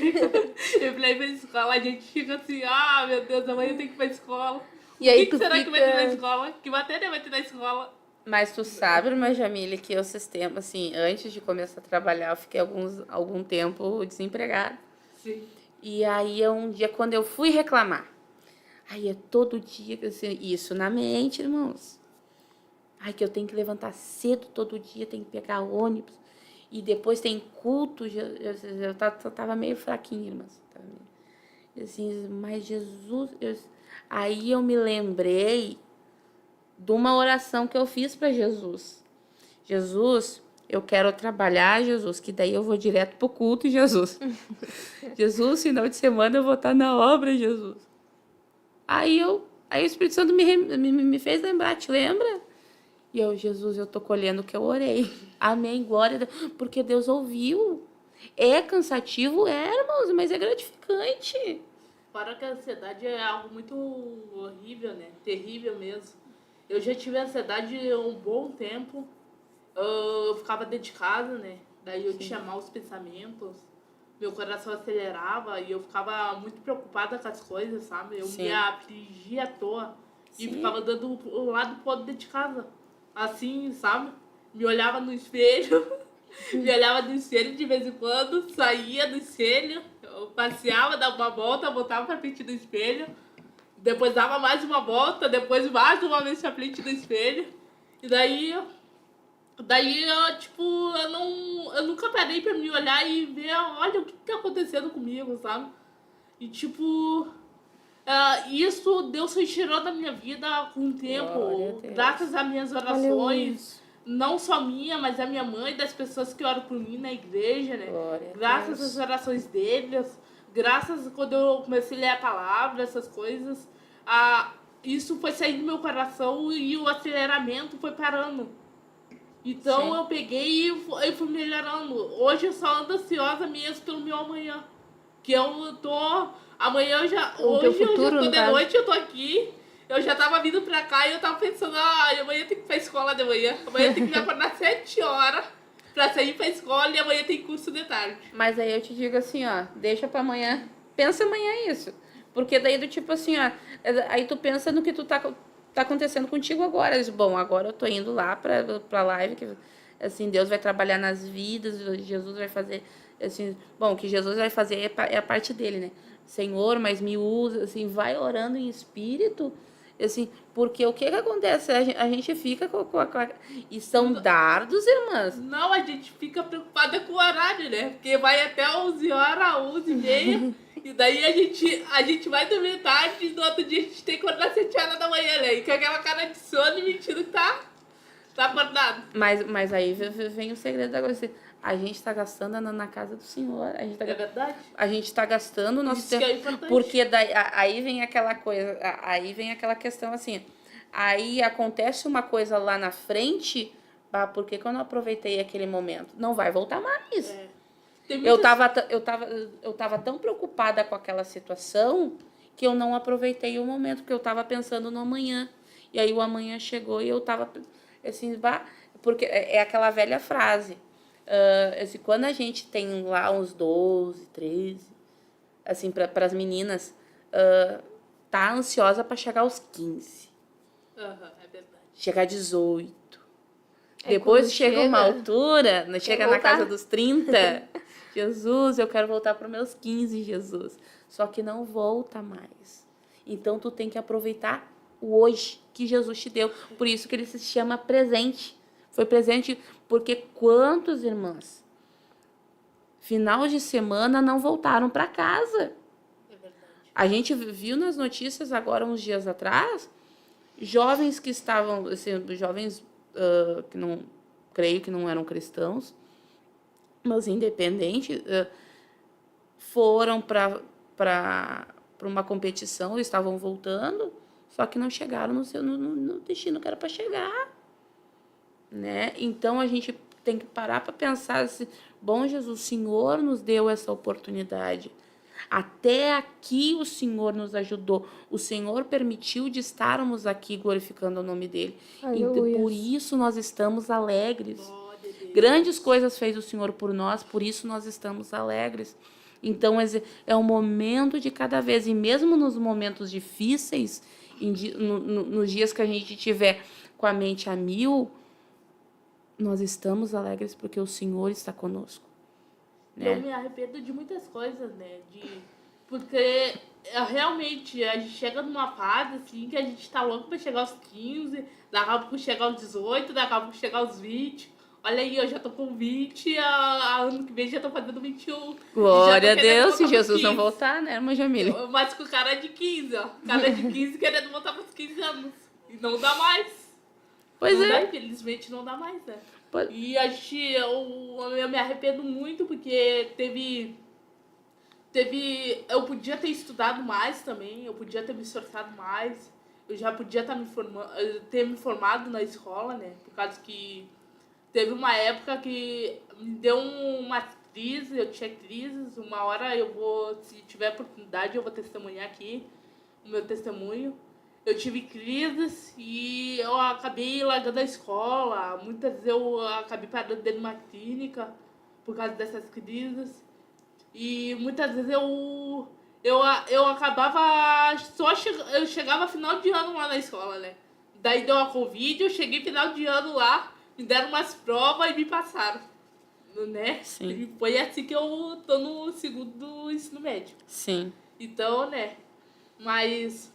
Eu falei pra escola, a gente fica assim, meu Deus, amanhã eu tenho que ir pra escola. E aí o que será que vai ter na escola? Que matéria vai ter na escola? Mas tu sabe, irmã Jamile, que o sistema, assim, antes de começar a trabalhar, eu fiquei algum tempo desempregada. Sim. E aí, um dia, quando eu fui reclamar, aí é todo dia, assim, isso na mente, irmãos. Ai, que eu tenho que levantar cedo todo dia, tenho que pegar ônibus. E depois tem culto, eu tava meio fraquinha, irmãs. Assim, mas Jesus... Aí eu me lembrei de uma oração que eu fiz para Jesus. Jesus, eu quero trabalhar, Jesus, que daí eu vou direto pro culto, Jesus. Jesus, final de semana eu vou estar na obra, Jesus. Aí o Espírito Santo me fez lembrar, te lembra? E eu, Jesus, eu tô colhendo o que eu orei. Amém, glória a Deus. Porque Deus ouviu. É cansativo, irmãos, mas é gratificante. Fora que a ansiedade é algo muito horrível, né? Terrível mesmo. Eu já tive ansiedade um bom tempo. Eu ficava dentro de casa, né? Daí eu tinha maus pensamentos. Meu coração acelerava e eu ficava muito preocupada com as coisas, sabe? Eu me afligia à toa. E ficava dando um lado pro outro dentro de casa. Assim, sabe? Me olhava no espelho. Me olhava no espelho de vez em quando. Saía do espelho. Eu passeava, dava uma volta, voltava pra frente do espelho. Depois dava mais uma volta, depois mais uma vez pra frente do espelho. E daí eu, eu nunca parei pra me olhar e ver, olha, o que tá acontecendo comigo, sabe? E isso Deus retirou da minha vida com o tempo, graças às minhas orações, não só minha, mas a minha mãe, das pessoas que oram por mim na igreja, né? Glória a Graças Deus. às orações deles, graças quando eu comecei a ler a palavra, essas coisas, isso foi saindo do meu coração e o aceleramento foi parando. Então Sim. eu peguei e fui melhorando. Hoje eu só ando ansiosa mesmo pelo meu amanhã. Que eu tô. Amanhã eu já. O teu Hoje eu já futuro, tô no de caso. noite, eu tô aqui. Eu já tava vindo pra cá e eu tava pensando, amanhã tem que ir pra escola de manhã. Amanhã tem que me acordar 7 horas pra sair pra escola e amanhã tem curso de tarde. Mas aí eu te digo assim, ó, deixa pra amanhã. Pensa amanhã isso. Porque daí do tipo assim, ó, aí tu pensa no que tu tá acontecendo contigo agora. Diz, bom, agora eu tô indo lá pra live, que assim, Deus vai trabalhar nas vidas, Jesus vai fazer, assim, bom, o que Jesus vai fazer é a parte dele, né? Senhor, mas me usa, assim, vai orando em espírito, assim, porque o que acontece? A gente fica e são dardos, irmãs. Não, a gente fica preocupada com o horário, né? Porque vai até 11 horas, 11h30. E daí a gente vai dormir tarde e no outro dia a gente tem que acordar 7 horas da manhã, né? E com aquela cara de sono e mentindo que tá acordado. Mas aí vem o segredo da coisa. A gente está gastando na casa do Senhor. É verdade? A gente está gastando o nosso Isso que tempo. é importante. Porque daí, aí vem aquela coisa, aí vem aquela questão assim. Aí acontece uma coisa lá na frente, por que eu não aproveitei aquele momento? Não vai voltar mais. É. Tem Eu muitas- tava tão preocupada com aquela situação que eu não aproveitei o momento, porque eu tava pensando no amanhã. E aí o amanhã chegou e eu tava assim, porque é aquela velha frase. Assim, quando a gente tem lá uns 12, 13, assim, para as meninas, tá ansiosa para chegar aos 15, Aham, é verdade. chegar a 18. É Depois quando chega uma altura, chega na voltar. casa dos 30. Jesus, eu quero voltar para os meus 15, Jesus. Só que não volta mais. Então tu tem que aproveitar o hoje que Jesus te deu. Por isso que ele se chama presente. Foi presente porque quantos irmãs final de semana não voltaram para casa? É verdade. A gente viu nas notícias agora uns dias atrás jovens que estavam, assim, jovens que não, creio que não eram cristãos, mas independentes, foram para uma competição, estavam voltando, só que não chegaram no destino que era para chegar, né? Então a gente tem que parar para pensar assim, bom Jesus, o Senhor nos deu essa oportunidade. Até aqui o Senhor nos ajudou. O Senhor permitiu de estarmos aqui glorificando o nome dele. Aleluia. Por isso nós estamos alegres. Glória a Deus. Grandes coisas fez o Senhor por nós, por isso nós estamos alegres. Então é um momento de cada vez. E mesmo nos momentos difíceis, nos dias que a gente tiver com a mente a mil, nós estamos alegres porque o Senhor está conosco. Né? Eu me arrependo de muitas coisas, né? Porque realmente a gente chega numa fase assim que a gente tá louco pra chegar aos 15, daqui a pouco chegar aos 18, daqui a pouco chegar aos 20. Olha aí, eu já tô com 20, ano que vem já tô fazendo 21. Glória a Deus, se se Jesus não voltar, né, irmã Jamile? Mas com cara de 15, ó. Cara de 15 querendo voltar pros 15 anos. E não dá mais. Pois não é. Dá, infelizmente não dá mais, né? Pois- E eu me arrependo muito porque eu podia ter estudado mais também, eu podia ter me esforçado mais, eu já podia ter me formado na escola, né? Por causa que teve uma época que me deu uma crise, eu tinha crises, uma hora se tiver oportunidade, eu vou testemunhar aqui o meu testemunho. Eu tive crises e eu acabei largando a escola. Muitas vezes eu acabei parando dentro de uma clínica por causa dessas crises. E muitas vezes eu acabava eu chegava final de ano lá na escola, né? Daí deu a Covid, eu cheguei final de ano lá, me deram umas provas e me passaram, né? Sim. E foi assim que eu tô no segundo do ensino médio. Sim. Então, né? Mas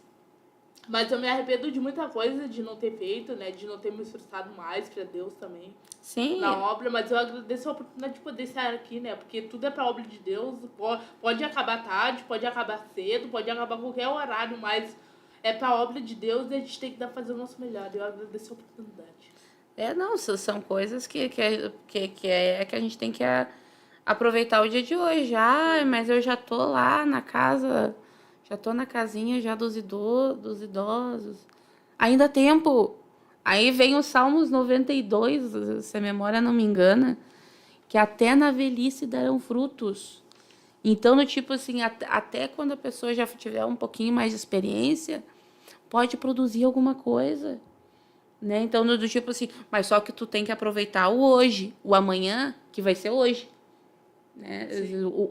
eu me arrependo de muita coisa de não ter feito, né? De não ter me esforçado mais pra Deus também. Sim. Na obra, mas eu agradeço a oportunidade de poder estar aqui, né? Porque tudo é pra obra de Deus. Pode acabar tarde, pode acabar cedo, pode acabar qualquer horário, mas é pra obra de Deus e a gente tem que fazer o nosso melhor. Eu agradeço a oportunidade. Não, são coisas que a gente tem que aproveitar o dia de hoje. Ah, mas eu já tô lá na casa, já tô na casinha já dos idosos. Ainda há tempo. Aí vem o Salmos 92, se a memória não me engana, que até na velhice darão frutos. Então, no tipo assim, até quando a pessoa já tiver um pouquinho mais de experiência, pode produzir alguma coisa, né? Então, do tipo assim, mas só que tu tem que aproveitar o hoje, o amanhã, que vai ser hoje, né?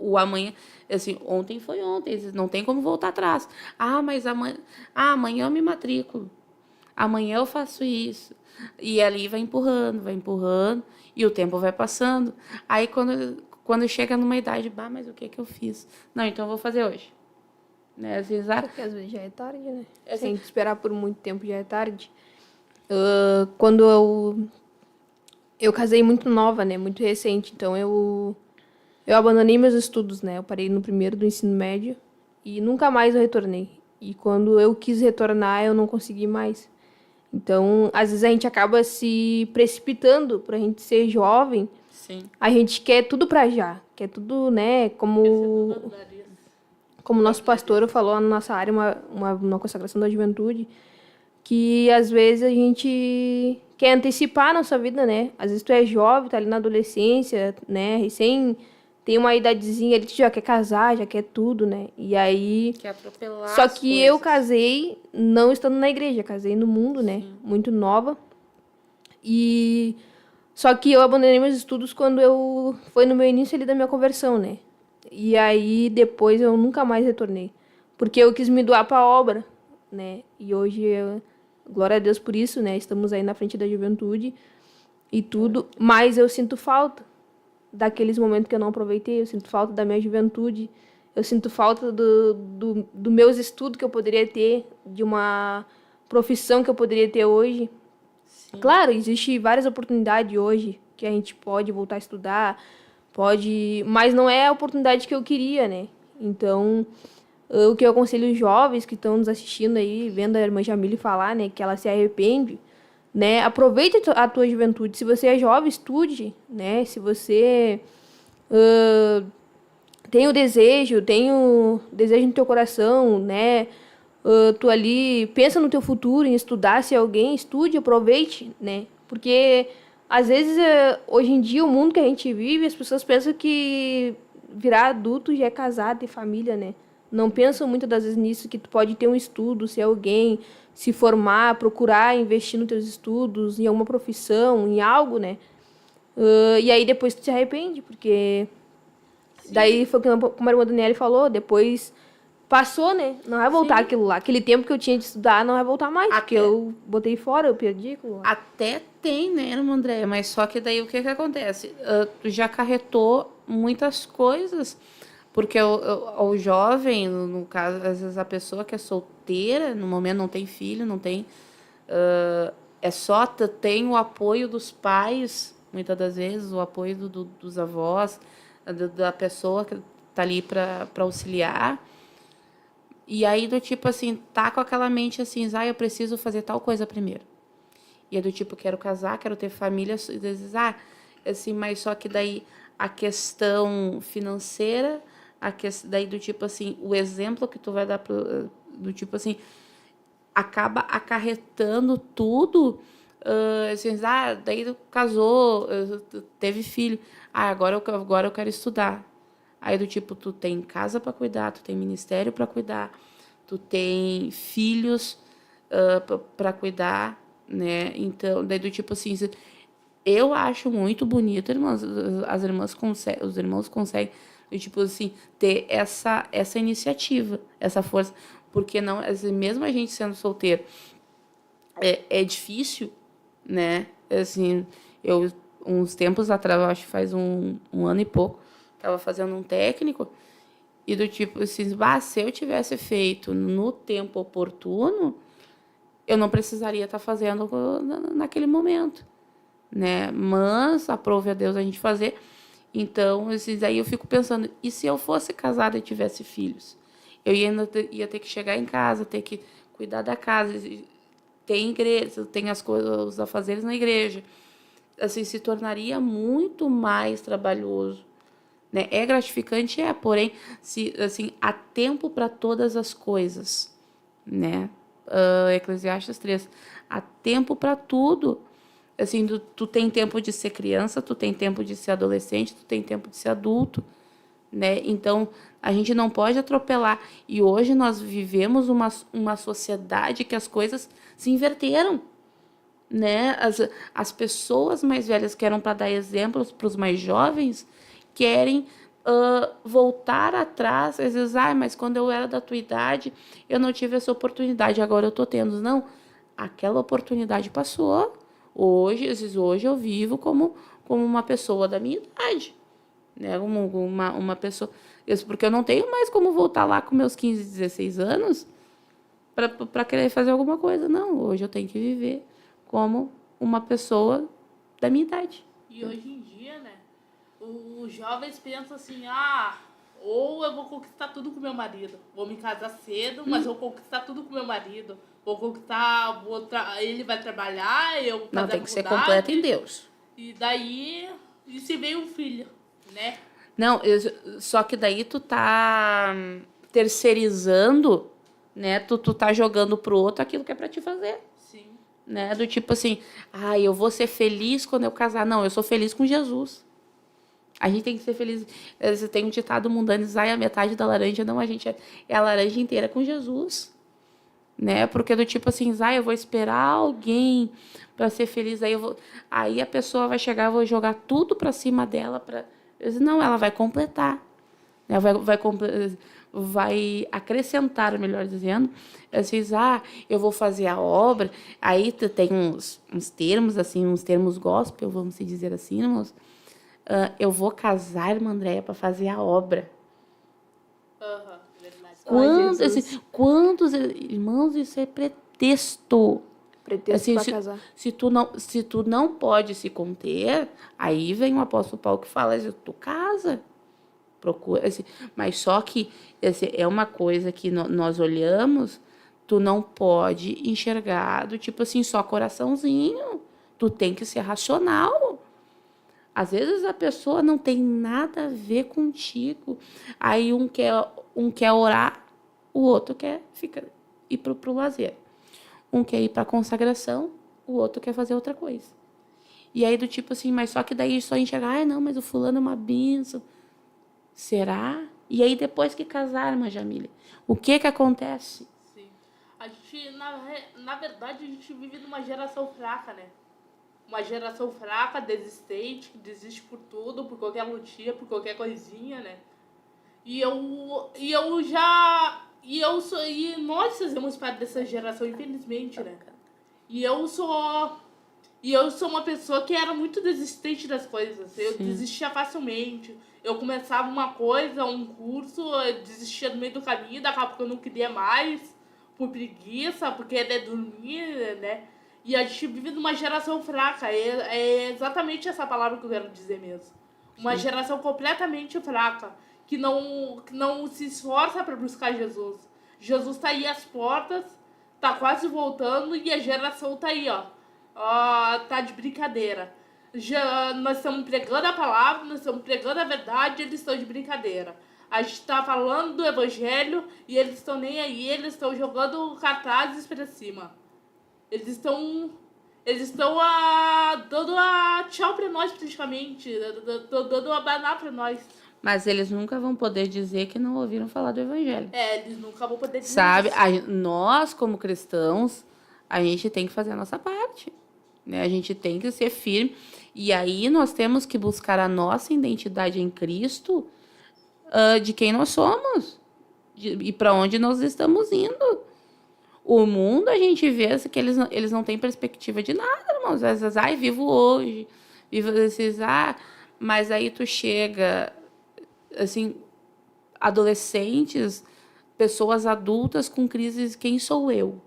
O amanhã, assim, ontem foi ontem, não tem como voltar atrás. Mas amanhã eu me matriculo. Amanhã eu faço isso. E ali vai empurrando, e o tempo vai passando. Aí quando chega numa idade, mas o que eu fiz? Não, então eu vou fazer hoje. Né? Às vezes, Porque às vezes já é tarde, né? Se a gente esperar por muito tempo, já é tarde. Quando eu casei muito nova, né? Muito recente. Então eu abandonei meus estudos, né? Eu parei no primeiro do ensino médio e nunca mais eu retornei. E quando eu quis retornar, eu não consegui mais. Então, às vezes a gente acaba se precipitando pra gente ser jovem. sim. A gente quer tudo pra já. Quer tudo, né? Como o nosso pastor falou na nossa área, uma consagração da juventude, que às vezes a gente quer antecipar a nossa vida, né? Às vezes tu é jovem, tá ali na adolescência, né? Recém tem uma idadezinha ali, tu já quer casar, já quer tudo, né? E aí... Quer atropelar Só as que eu coisas. casei não estando na igreja, casei no mundo, né? Muito nova. E... Só que eu abandonei meus estudos quando foi no meu início ali da minha conversão, né? E aí depois eu nunca mais retornei. Porque eu quis me doar para a obra, né? E hoje, glória a Deus por isso, né? Estamos aí na frente da juventude e tudo. Mas eu sinto falta daqueles momentos que eu não aproveitei. Eu sinto falta da minha juventude. Eu sinto falta do meus estudos que eu poderia ter, de uma profissão que eu poderia ter hoje. Sim. Claro, existe várias oportunidades hoje que a gente pode voltar a estudar, mas não é a oportunidade que eu queria, né? Então, o que eu aconselho os jovens que estão nos assistindo aí, vendo a irmã Jamile falar, né, que ela se arrepende, né? Aproveite a tua juventude. Se você é jovem, estude, né? Se você tem o desejo no teu coração, né? Tu ali pensa no teu futuro, em estudar, se alguém estude, aproveite, né? Porque às vezes hoje em dia o mundo que a gente vive, as pessoas pensam que virar adulto já é casar, ter família, né? Não pensam muitas das vezes nisso, que tu pode ter um estudo, ser alguém, se formar, procurar investir nos teus estudos, em alguma profissão, em algo, né? E aí depois tu se arrepende, porque daí foi como a irmã Daniela falou, depois passou, né? Não vai voltar aquilo lá. Aquele tempo que eu tinha de estudar não vai voltar mais, porque eu botei fora, eu perdi aquilo lá. Até tem, né, irmã Andréia? Mas só que daí o que acontece? Tu já acarretou muitas coisas, porque o jovem, no caso, às vezes a pessoa que é solteira, no momento não tem filho, não tem... tem o apoio dos pais, muitas das vezes, o apoio dos avós, da pessoa que tá ali para auxiliar. E aí, do tipo assim, tá com aquela mente assim, eu preciso fazer tal coisa primeiro. E é do tipo, quero casar, quero ter família, e às vezes, assim, mas só que daí a questão financeira, daí do tipo assim, o exemplo que tu vai dar do tipo assim, acaba acarretando tudo, assim, daí tu casou, teve filho, agora eu quero estudar. Aí do tipo, tu tem casa para cuidar, tu tem ministério para cuidar, tu tem filhos para cuidar, né? Então, daí do tipo assim, eu acho muito bonito, irmãs, os irmãos conseguem, tipo assim, ter essa iniciativa, essa força, porque não, assim, mesmo a gente sendo solteiro, é difícil, né? Assim, eu uns tempos atrás, eu acho que faz um ano e pouco, estava fazendo um técnico e do tipo assim, se eu tivesse feito no tempo oportuno, eu não precisaria estar fazendo naquele momento, né? Mas aprove a Deus a gente fazer. Então, aí eu fico pensando, e se eu fosse casada e tivesse filhos? Eu ia ter que chegar em casa, ter que cuidar da casa, tem igreja, tem as coisas, os afazeres na igreja. Assim, se tornaria muito mais trabalhoso, né? É gratificante, porém, assim, há tempo para todas as coisas, né? Eclesiastes 3, há tempo para tudo. Assim, tu tem tempo de ser criança, tu tem tempo de ser adolescente, tu tem tempo de ser adulto, né? Então, a gente não pode atropelar. E hoje nós vivemos uma sociedade que as coisas se inverteram, né? As pessoas mais velhas que eram para dar exemplos para os mais jovens querem voltar atrás, às vezes, mas quando eu era da tua idade, eu não tive essa oportunidade, agora eu estou tendo. Não, aquela oportunidade passou. Hoje eu vivo como uma pessoa da minha idade, né? Uma pessoa. Isso porque eu não tenho mais como voltar lá com meus 15, 16 anos para querer fazer alguma coisa. Não, hoje eu tenho que viver como uma pessoa da minha idade. E hoje em dia, né, os jovens pensam assim, ou eu vou conquistar tudo com meu marido, vou me casar cedo, mas vou conquistar tudo com meu marido, vou conquistar, ele vai trabalhar, eu vou fazer Não, tem que ser faculdade, completa em Deus. E daí, e se veio um filho, né? Não, só que daí tu tá terceirizando, né? Tu tá jogando pro outro aquilo que é pra te fazer. Sim. Né? Do tipo assim, eu vou ser feliz quando eu casar. Não, eu sou feliz com Jesus. A gente tem que ser feliz. Você tem um ditado mundano, a metade da laranja. Não, a gente é a laranja inteira com Jesus. Né? Porque do tipo assim, eu vou esperar alguém para ser feliz. Aí a pessoa vai chegar, eu vou jogar tudo para cima dela. Não, ela vai completar. Né? Vai acrescentar, melhor dizendo. Assim, eu vou fazer a obra. Aí tem uns termos, assim, uns termos gospel, vamos dizer assim, irmãos. Eu vou casar, irmã Andréia, para fazer a obra. Verdade. Quantos irmãos, isso é pretexto. Pretexto para casar. Se tu não pode se conter, aí vem o apóstolo Paulo que fala, tu casa. Procura, mas só que é uma coisa que nós olhamos, tu não pode enxergar do tipo assim, só coraçãozinho. Tu tem que ser racional. Às vezes a pessoa não tem nada a ver contigo. Aí um quer orar, o outro quer ir pro lazer. Um quer ir para a consagração, o outro quer fazer outra coisa. E aí do tipo assim, mas só que daí só enxergar, não, mas o fulano é uma bênção. Será? E aí depois que casar, irmã Jamília, o que acontece? Sim. A gente, na verdade, a gente vive numa geração fraca, né? Uma geração fraca, desistente, que desiste por tudo, por qualquer lutinha, por qualquer coisinha, né? E nós fazemos parte dessa geração, infelizmente, né? E eu sou uma pessoa que era muito desistente das coisas. Eu desistia facilmente. Eu começava uma coisa, um curso, eu desistia no meio do caminho, daqui a pouco eu não queria mais, por preguiça, porque é dormir, né? E a gente vive numa geração fraca. É exatamente essa palavra que eu quero dizer mesmo. Uma geração completamente fraca, que não se esforça para buscar Jesus. Jesus está aí às portas, está quase voltando, e a geração está aí, tá de brincadeira. Nós estamos pregando a palavra, nós estamos pregando a verdade, eles estão de brincadeira. A gente está falando do evangelho e eles estão nem aí, eles estão jogando cartazes para cima. Eles estão dando a tchau para nós, praticamente, dando a baná para nós. Mas eles nunca vão poder dizer que não ouviram falar do evangelho. Eles nunca vão poder dizer Sabe, isso. nós como cristãos, a gente tem que fazer a nossa parte. Né? A gente tem que ser firme. E aí nós temos que buscar a nossa identidade em Cristo, de quem nós somos e para onde nós estamos indo. O mundo, a gente vê que eles não têm perspectiva de nada, irmãos. Às vezes, vivo hoje, vivo esses, mas aí tu chega, assim, adolescentes, pessoas adultas com crises, quem sou eu?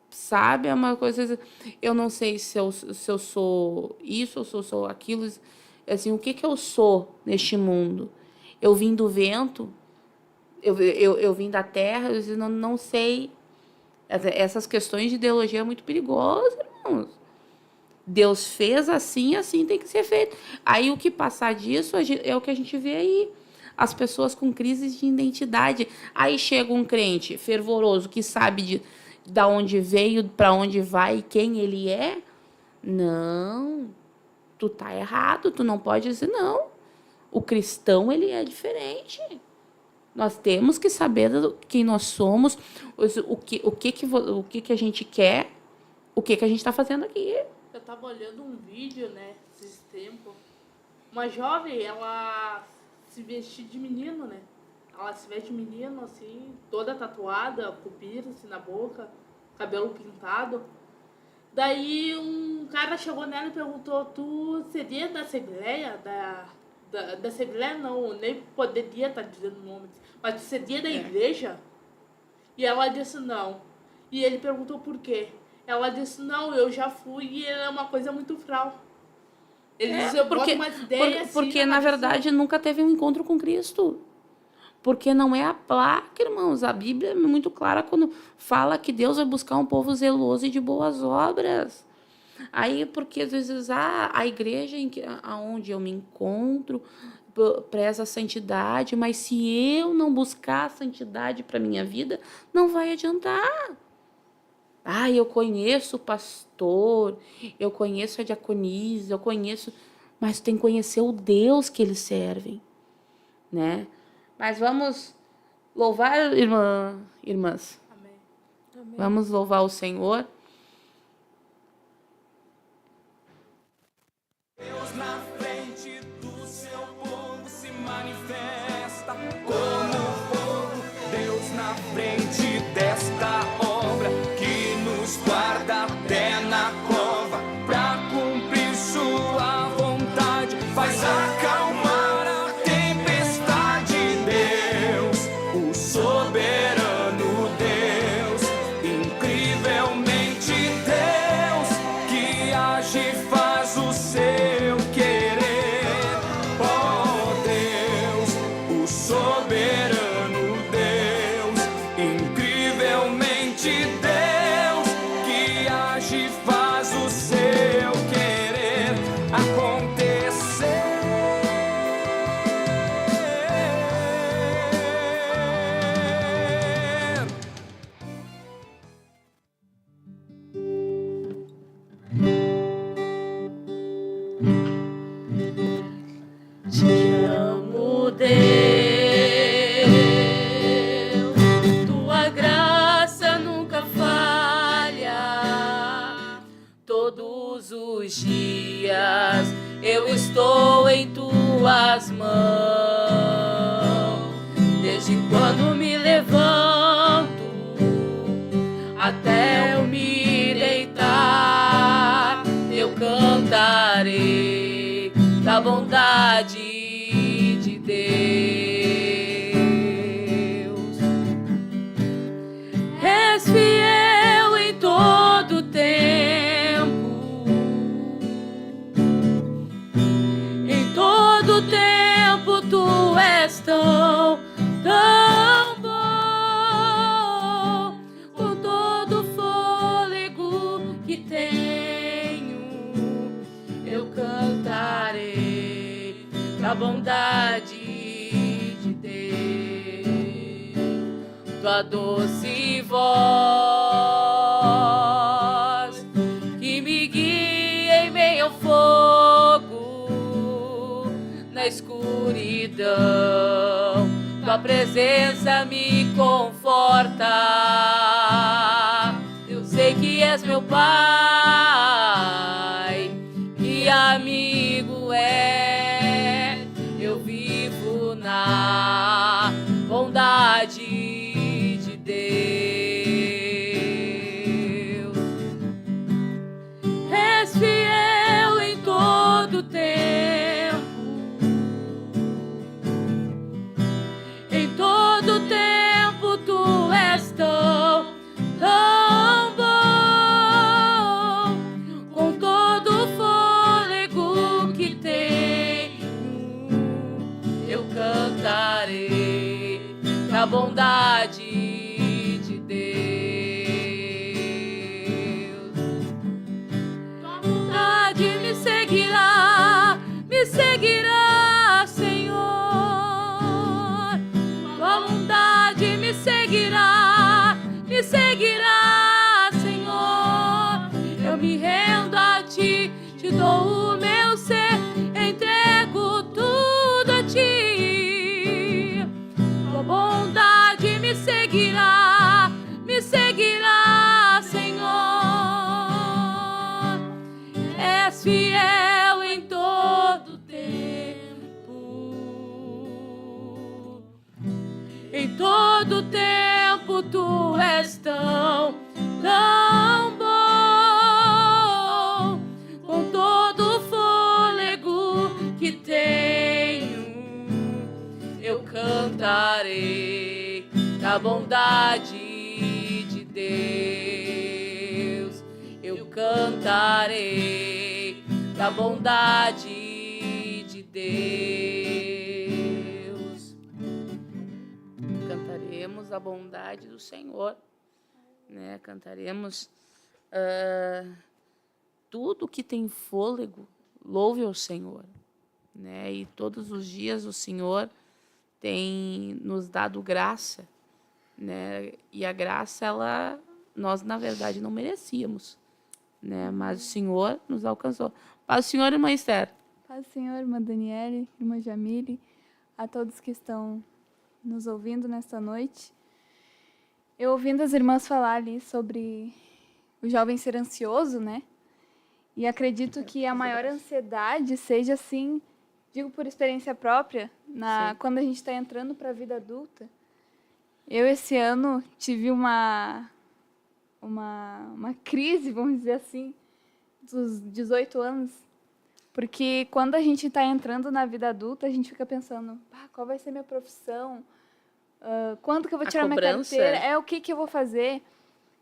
Sabe? É uma coisa, eu não sei se eu sou isso ou se eu sou aquilo, assim, o que eu sou neste mundo? Eu vim do vento, eu vim da terra, eu não sei Essas questões de ideologia é muito perigosas, irmãos. Deus fez assim, assim tem que ser feito. Aí o que passar disso é o que a gente vê aí. As pessoas com crises de identidade. Aí chega um crente fervoroso que sabe de onde veio, para onde vai e quem ele é. Não, tu tá errado, tu não pode dizer não. O cristão, ele é diferente. Nós temos que saber quem nós somos, o que a gente quer, o que a gente está fazendo aqui. Eu estava olhando um vídeo, né, esses tempos. Uma jovem, ela se vestiu de menino, né? Ela se veste de menino, assim, toda tatuada, com piercing na boca, cabelo pintado. Daí um cara chegou nela e perguntou, tu seria da Assembleia? Da Assembleia não, nem poderia estar dizendo o nome, mas tu seria da igreja? E ela disse não. E ele perguntou por quê? Ela disse, não, eu já fui e é uma coisa muito fral. Ele disse, eu boto umas ideias assim... Porque, na verdade, nunca teve um encontro com Cristo. Porque não é a placa, irmãos. A Bíblia é muito clara quando fala que Deus vai buscar um povo zeloso e de boas obras. Aí, porque às vezes a igreja onde eu me encontro preza a santidade, mas se eu não buscar a santidade para a minha vida, não vai adiantar. Eu conheço o pastor, eu conheço a diaconisa, eu conheço... Mas tem que conhecer o Deus que eles servem, né? Mas vamos louvar, irmãs. Amém. Amém. Vamos louvar o Senhor. Deus na frente do seu povo se manifesta como fogo. Deus na frente desta obra que nos guarda até na cova pra cumprir sua vontade. Faz acalmar a tempestade. Deus, o soberano Deus, incrivelmente Deus, que age e faz o seu querer. Oh Deus, o soberano Deus, incrivelmente Deus, que age e faz o seu querer acontecer. Te amo, Deus, tua graça nunca falha. Todos os dias eu estou em tuas mãos. Desde quando me levanto até eu me deitar, eu cantarei da bondade de Deus. És fiel em todo tempo, em todo tempo tu és tão bom. Com todo o fôlego que tenho, eu cantarei da bondade de Deus. Tua doce voz que me guia em meio ao fogo, na escuridão, tua presença me conforta. Eu sei que és meu Pai, que amigo é. Eu vivo na bondade de Deus. És fiel em todo tempo, em todo tempo tu és tão bom. Com todo o fôlego que tenho, eu cantarei da bondade de Deus. és fiel em todo tempo. Em todo tempo tu és tão bom. Com todo o fôlego que tenho, eu cantarei da bondade de Deus. Eu cantarei da bondade de Deus. Cantaremos a bondade do Senhor, né? Cantaremos tudo que tem fôlego, louve ao Senhor, né? E todos os dias o Senhor tem nos dado graça, né? E a graça, nós na verdade não merecíamos, né? Mas o Senhor nos alcançou. Paz do Senhor, irmã Esther. Paz do Senhor, irmã Daniele, irmã Jamile, a todos que estão nos ouvindo nesta noite. Eu ouvindo as irmãs falar ali sobre o jovem ser ansioso, né? E acredito que a maior ansiedade seja, assim, digo por experiência própria, quando a gente está entrando para a vida adulta. Eu, esse ano, tive uma crise, vamos dizer assim, dos 18 anos. Porque quando a gente está entrando na vida adulta, a gente fica pensando, qual vai ser minha profissão? Quando que eu vou tirar minha carteira? O que eu vou fazer?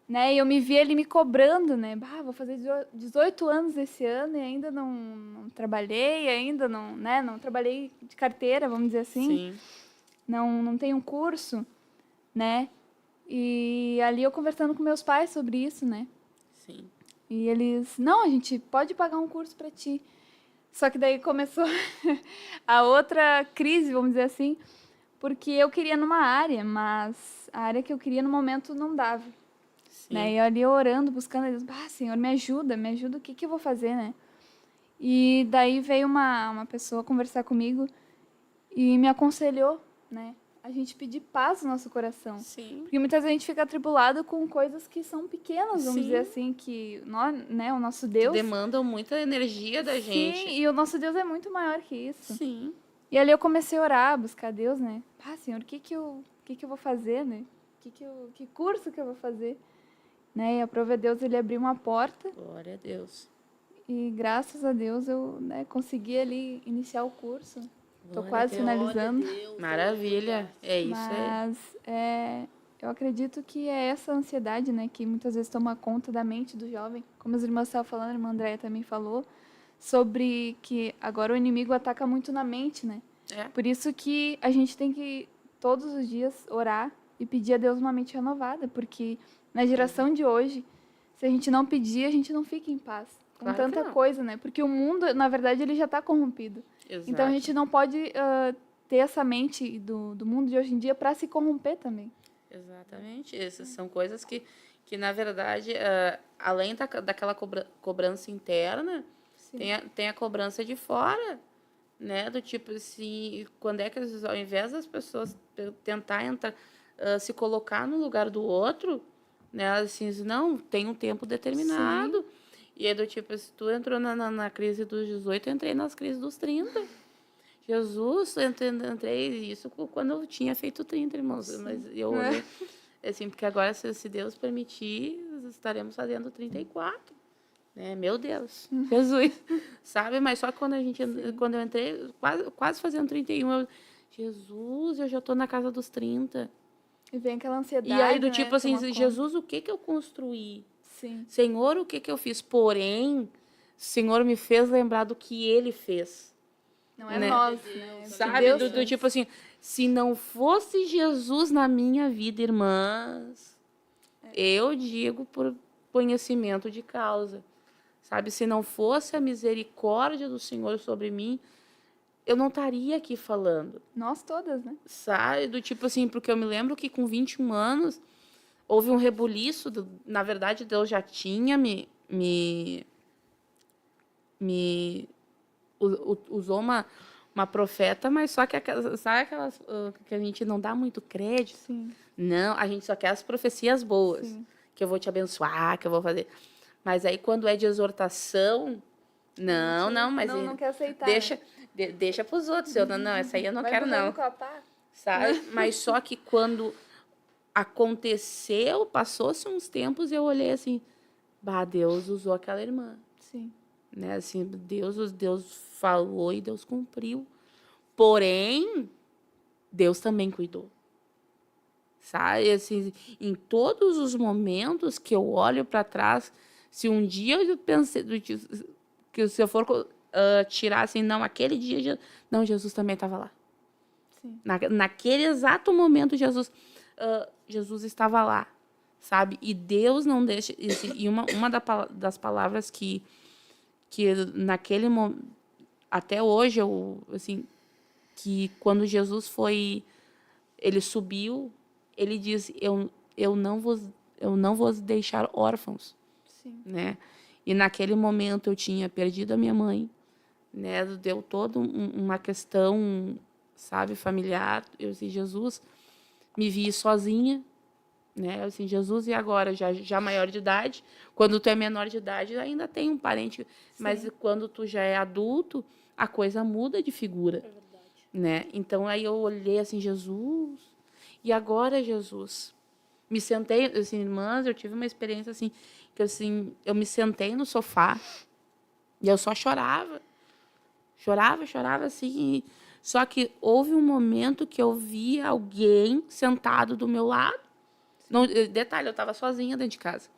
Né? E eu me vi ali me cobrando, né? Vou fazer 18 anos esse ano e ainda não trabalhei, ainda não trabalhei de carteira, vamos dizer assim. Sim. Não tenho um curso, né? E ali eu conversando com meus pais sobre isso, né? Sim. E eles, não, a gente pode pagar um curso para ti. Só que daí começou a outra crise, vamos dizer assim, porque eu queria numa área, mas a área que eu queria no momento não dava. Né? E eu ali orando, buscando a Deus, Senhor, me ajuda, o que eu vou fazer, né? E daí veio uma pessoa conversar comigo e me aconselhou, né? A gente pedir paz no nosso coração. Sim. Porque muitas vezes a gente fica atribulado com coisas que são pequenas, vamos Sim. dizer assim, que nós, né, o nosso Deus... Que demandam muita energia da gente. Sim, e o nosso Deus é muito maior que isso. Sim. E ali eu comecei a orar, a buscar Deus, né? Senhor, o que eu vou fazer, né? Que curso que eu vou fazer? Né? E aprove a Deus, ele abriu uma porta. Glória a Deus. E graças a Deus eu consegui ali iniciar o curso. Estou quase finalizando. Maravilha. É isso aí. Mas eu acredito que é essa ansiedade, né, que muitas vezes toma conta da mente do jovem. Como as irmãs estavam falando, a irmã Andréia também falou, sobre que agora o inimigo ataca muito na mente, né? Por isso que a gente tem que todos os dias orar e pedir a Deus uma mente renovada, porque na geração de hoje, se a gente não pedir, a gente não fica em paz. Com Claro tanta que não. coisa, né? Porque o mundo, na verdade, ele já está corrompido. Exato. Então a gente não pode ter essa mente do mundo de hoje em dia para se corromper também. Exatamente. Essas são coisas que na verdade, além daquela cobrança interna, tem a cobrança de fora, né? Do tipo assim, quando é que ao invés das pessoas tentar se colocar no lugar do outro, né? Elas assim, não, tem um tempo determinado. Sim. E aí, do tipo, se tu entrou na crise dos 18, eu entrei nas crises dos 30. Jesus, entrei isso quando eu tinha feito 30, irmãos. Sim. Mas eu olhei, assim, porque agora, se Deus permitir, estaremos fazendo 34. Né? Meu Deus, Jesus. Sabe? Mas só que quando eu entrei, quase fazendo 31, Jesus, eu já estou na casa dos 30. E vem aquela ansiedade, e aí, do né? tipo assim, Jesus, o que eu construí? Sim. Senhor, o que eu fiz? Porém, o Senhor me fez lembrar do que Ele fez. Não é nós, né? Sabe? Deus Do tipo assim, se não fosse Jesus na minha vida, irmãs, eu digo por conhecimento de causa. Sabe? Se não fosse a misericórdia do Senhor sobre mim, eu não estaria aqui falando. Nós todas, né? Sabe? Do tipo assim, porque eu me lembro que com 21 anos houve um rebuliço. Na verdade, Deus já tinha me usou uma profeta, mas só que sabe aquelas que a gente não dá muito crédito? Sim. Não, a gente só quer as profecias boas. Sim. Que eu vou te abençoar, que eu vou fazer. Mas aí, quando é de exortação, Não, mas não quer aceitar. deixa pros outros. Eu, não, essa aí eu não Vai quero, botar não. no copá? Sabe? Mas só que quando aconteceu, passou-se uns tempos, eu olhei assim, bah, Deus usou aquela irmã. Sim. Né? Assim, Deus falou e Deus cumpriu. Porém, Deus também cuidou. Sabe? Assim, em todos os momentos que eu olho para trás, se um dia eu pensei que se eu for tirar assim, não, aquele dia, não, Jesus também estava lá. Sim. Naquele exato momento, Jesus estava lá, sabe? E Deus não deixa... E uma das palavras que naquele momento... Até hoje, assim, que quando Jesus foi... Ele subiu, ele diz, eu não vos deixar órfãos. Sim. Né? E naquele momento eu tinha perdido a minha mãe, né? Deu toda uma questão, sabe, familiar. Eu disse, Jesus, me vi sozinha, né? Eu disse, Jesus, e agora? Já maior de idade. Quando tu é menor de idade, ainda tem um parente. Sim. Mas quando tu já é adulto, a coisa muda de figura. É verdade. Né? Então, aí eu olhei assim, Jesus, e agora, Jesus? Me sentei, assim, irmãs, eu tive uma experiência assim, que assim, eu me sentei no sofá e eu só chorava. Chorava, assim. Só que houve um momento que eu vi alguém sentado do meu lado. Não, detalhe, eu estava sozinha dentro de casa.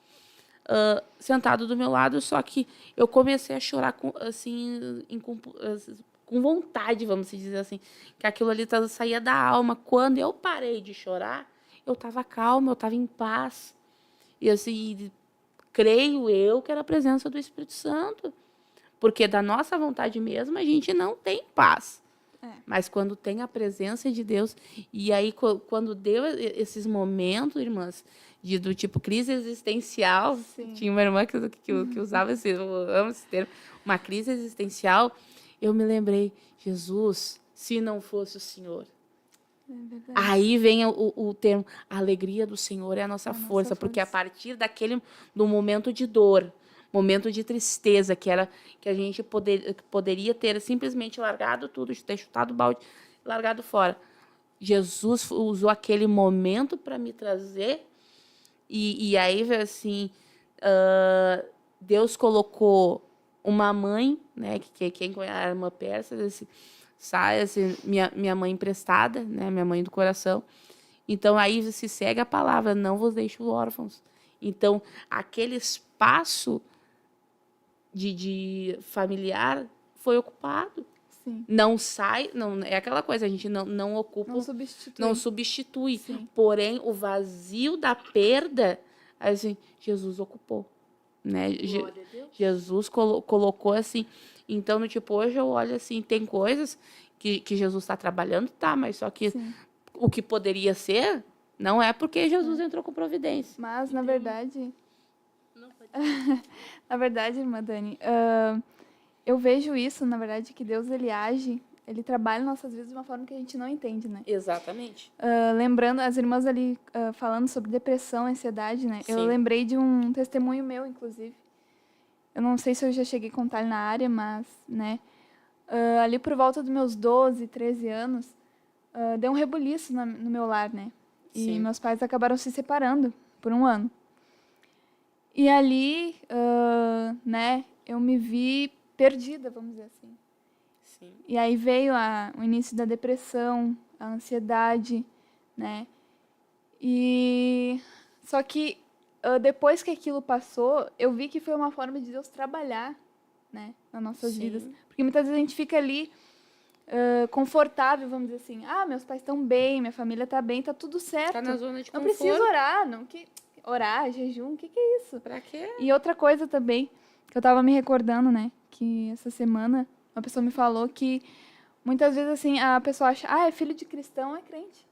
Sentado do meu lado, só que eu comecei a chorar assim, com vontade, vamos dizer assim. Que aquilo ali saía da alma. Quando eu parei de chorar, eu estava calma, eu estava em paz. E assim, creio eu que era a presença do Espírito Santo. Porque da nossa vontade mesmo, a gente não tem paz. Mas quando tem a presença de Deus... E aí, quando deu esses momentos, irmãs, do tipo crise existencial... Sim. Tinha uma irmã que usava eu amo esse termo, uma crise existencial. Eu me lembrei, Jesus, se não fosse o Senhor... Aí vem o termo, a alegria do Senhor é a nossa força, porque a partir do momento de dor, momento de tristeza, que a gente poderia ter simplesmente largado tudo, ter chutado o balde, largado fora. Jesus usou aquele momento para me trazer, e aí, assim, Deus colocou uma mãe, né, que quem conhece a irmã Persa, assim, minha mãe emprestada, né, minha mãe do coração. Então, aí se segue a palavra, não vos deixo órfãos. Então, aquele espaço de familiar foi ocupado. Sim. Não sai, não é aquela coisa, a gente não ocupa, não substitui. Sim. Porém, o vazio da perda, assim, Jesus ocupou. Né? Jesus colocou assim. Então, tipo, hoje eu olho assim, tem coisas que Jesus está trabalhando, tá, mas só que Sim. o que poderia ser, não é porque Jesus entrou com providência. Mas, na verdade... Na verdade, irmã Dani, eu vejo isso, na verdade, que Deus, ele age, ele trabalha em nossas vidas de uma forma que a gente não entende, né? Exatamente. Lembrando, as irmãs ali falando sobre depressão, ansiedade, né? Sim. Eu lembrei de um testemunho meu, inclusive. Eu não sei se eu já cheguei a contar na área, mas, né? Ali por volta dos meus 12, 13 anos, deu um rebuliço no meu lar, né? E Sim. meus pais acabaram se separando por 1 ano. E ali, né, eu me vi perdida, vamos dizer assim. Sim. E aí veio o início da depressão, a ansiedade, né? E só que depois que aquilo passou, eu vi que foi uma forma de Deus trabalhar, né, nas nossas Sim. vidas. Porque muitas vezes a gente fica ali confortável, vamos dizer assim. Ah, meus pais estão bem, minha família está bem, está tudo certo. Tá na zona de não conforto. preciso orar, orar, jejum, o que é isso? Pra quê? E outra coisa também, que eu tava me recordando, né? Que essa semana uma pessoa me falou que muitas vezes, assim, a pessoa acha, é filho de cristão, é crente.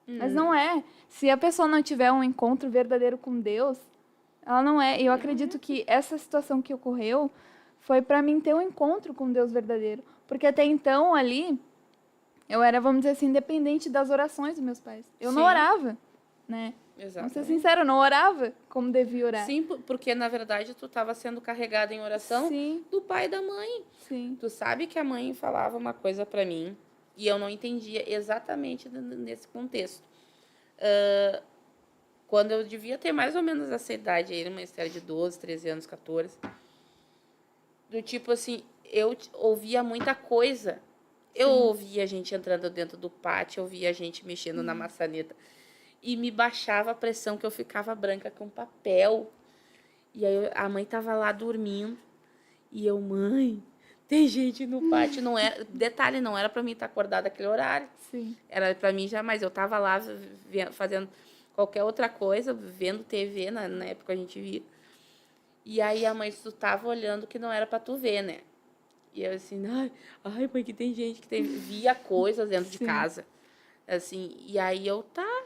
Mas não é. Se a pessoa não tiver um encontro verdadeiro com Deus, ela não é. E eu acredito que essa situação que ocorreu foi para mim ter um encontro com Deus verdadeiro. Porque até então, ali, eu era, vamos dizer assim, dependente das orações dos meus pais. Eu não Sim. orava, né? Vamos ser Exatamente. sinceros, eu não orava como devia orar. Sim, porque na verdade tu estava sendo carregada em oração Sim, do pai e da mãe. sim. Tu sabe que a mãe falava uma coisa para mim e eu não entendia exatamente nesse contexto. Quando eu devia ter mais ou menos essa idade aí, uma história de 12, 13 anos, 14, do tipo assim, ouvia muita coisa. Eu ouvia a gente entrando dentro do pátio, eu ouvia a gente mexendo na maçaneta. E me baixava a pressão que eu ficava branca com papel. E aí a mãe tava lá dormindo. E eu, mãe, tem gente no pátio. Não era, detalhe, não era para mim estar acordada naquele horário. Sim. Era para mim jamais. Eu tava lá fazendo qualquer outra coisa, vendo TV, na época a gente via. E aí a mãe, tu tava olhando que não era para tu ver, né? E eu assim, ai, mãe, que tem gente que via coisas dentro de Sim. casa. Assim, e aí eu, tá.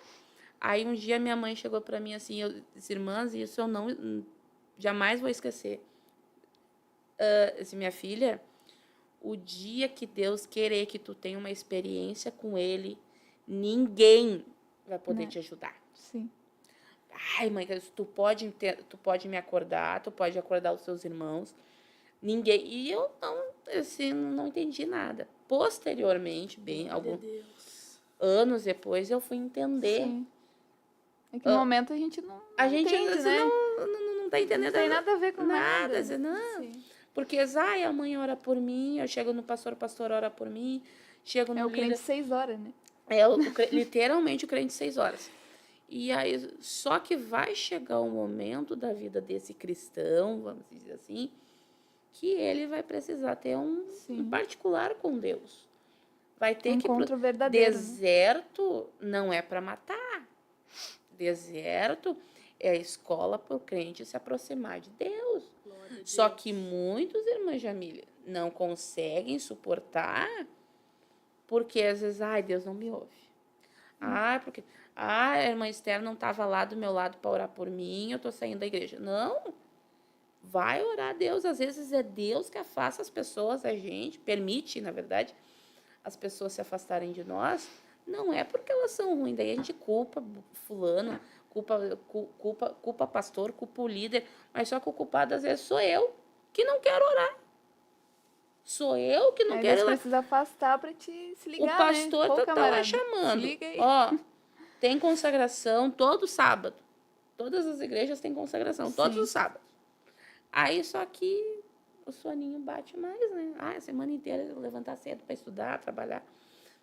Aí um dia minha mãe chegou para mim assim, eu disse, irmãs, isso eu não jamais vou esquecer. Assim, minha filha, o dia que Deus querer que tu tenha uma experiência com Ele, ninguém vai poder Né? te ajudar. Sim. Ai, mãe, tu pode me acordar, tu pode acordar os seus irmãos. Ninguém. E eu não entendi nada. Posteriormente, alguns anos depois, eu fui entender. Sim. É que no momento a gente não A gente entende, assim, né? não tá entendendo Não tem nada a ver com nada. assim, não. Sim. Porque, a mãe ora por mim, eu chego no pastor, o pastor ora por mim, chego no É o líder. crente 6 horas, né? Literalmente o crente 6 horas. E aí, só que vai chegar o momento da vida desse cristão, vamos dizer assim, que ele vai precisar ter um particular com Deus. Vai ter que Encontro verdadeiro, né? Deserto não é para matar. Deserto é a escola para o crente se aproximar de Deus. Só que muitos, irmã Jamília, não conseguem suportar porque às vezes, Deus não me ouve. Porque a irmã Esther não estava lá do meu lado para orar por mim, eu estou saindo da igreja. Não, vai orar a Deus. Às vezes é Deus que afasta as pessoas, a gente, permite, na verdade, as pessoas se afastarem de nós. Não é porque elas são ruins, daí a gente culpa fulano, culpa pastor, culpa o líder, mas só que o culpado às vezes sou eu, que não quero orar. Sou eu que não Aí quero Deus orar. precisa afastar para te se ligar, O pastor né? Pô, tá lá camarada, chamando. Se liga aí. Ó, tem consagração todo sábado. Todas as igrejas têm consagração, todos os sábados. Aí só que o soninho bate mais, né? A semana inteira eu vou levantar cedo para estudar, trabalhar.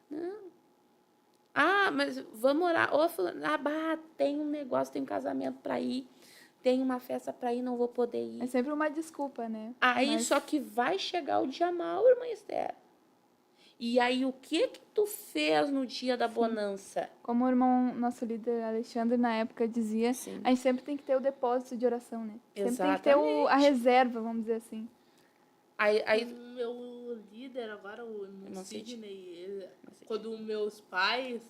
Não. Mas vamos orar. Ô, fulano, tem um negócio, tem um casamento para ir, tem uma festa para ir, não vou poder ir. É sempre uma desculpa, né? Aí Mas só que vai chegar o dia mau, irmã Esther. E aí o que tu fez no dia da bonança? como o irmão, nosso líder Alexandre, na época dizia, Sim. a gente sempre tem que ter o depósito de oração, né? Sempre tem que ter Exatamente. a reserva, vamos dizer assim. Aí O meu líder agora, o irmão Irmão Sidney, quando meus pais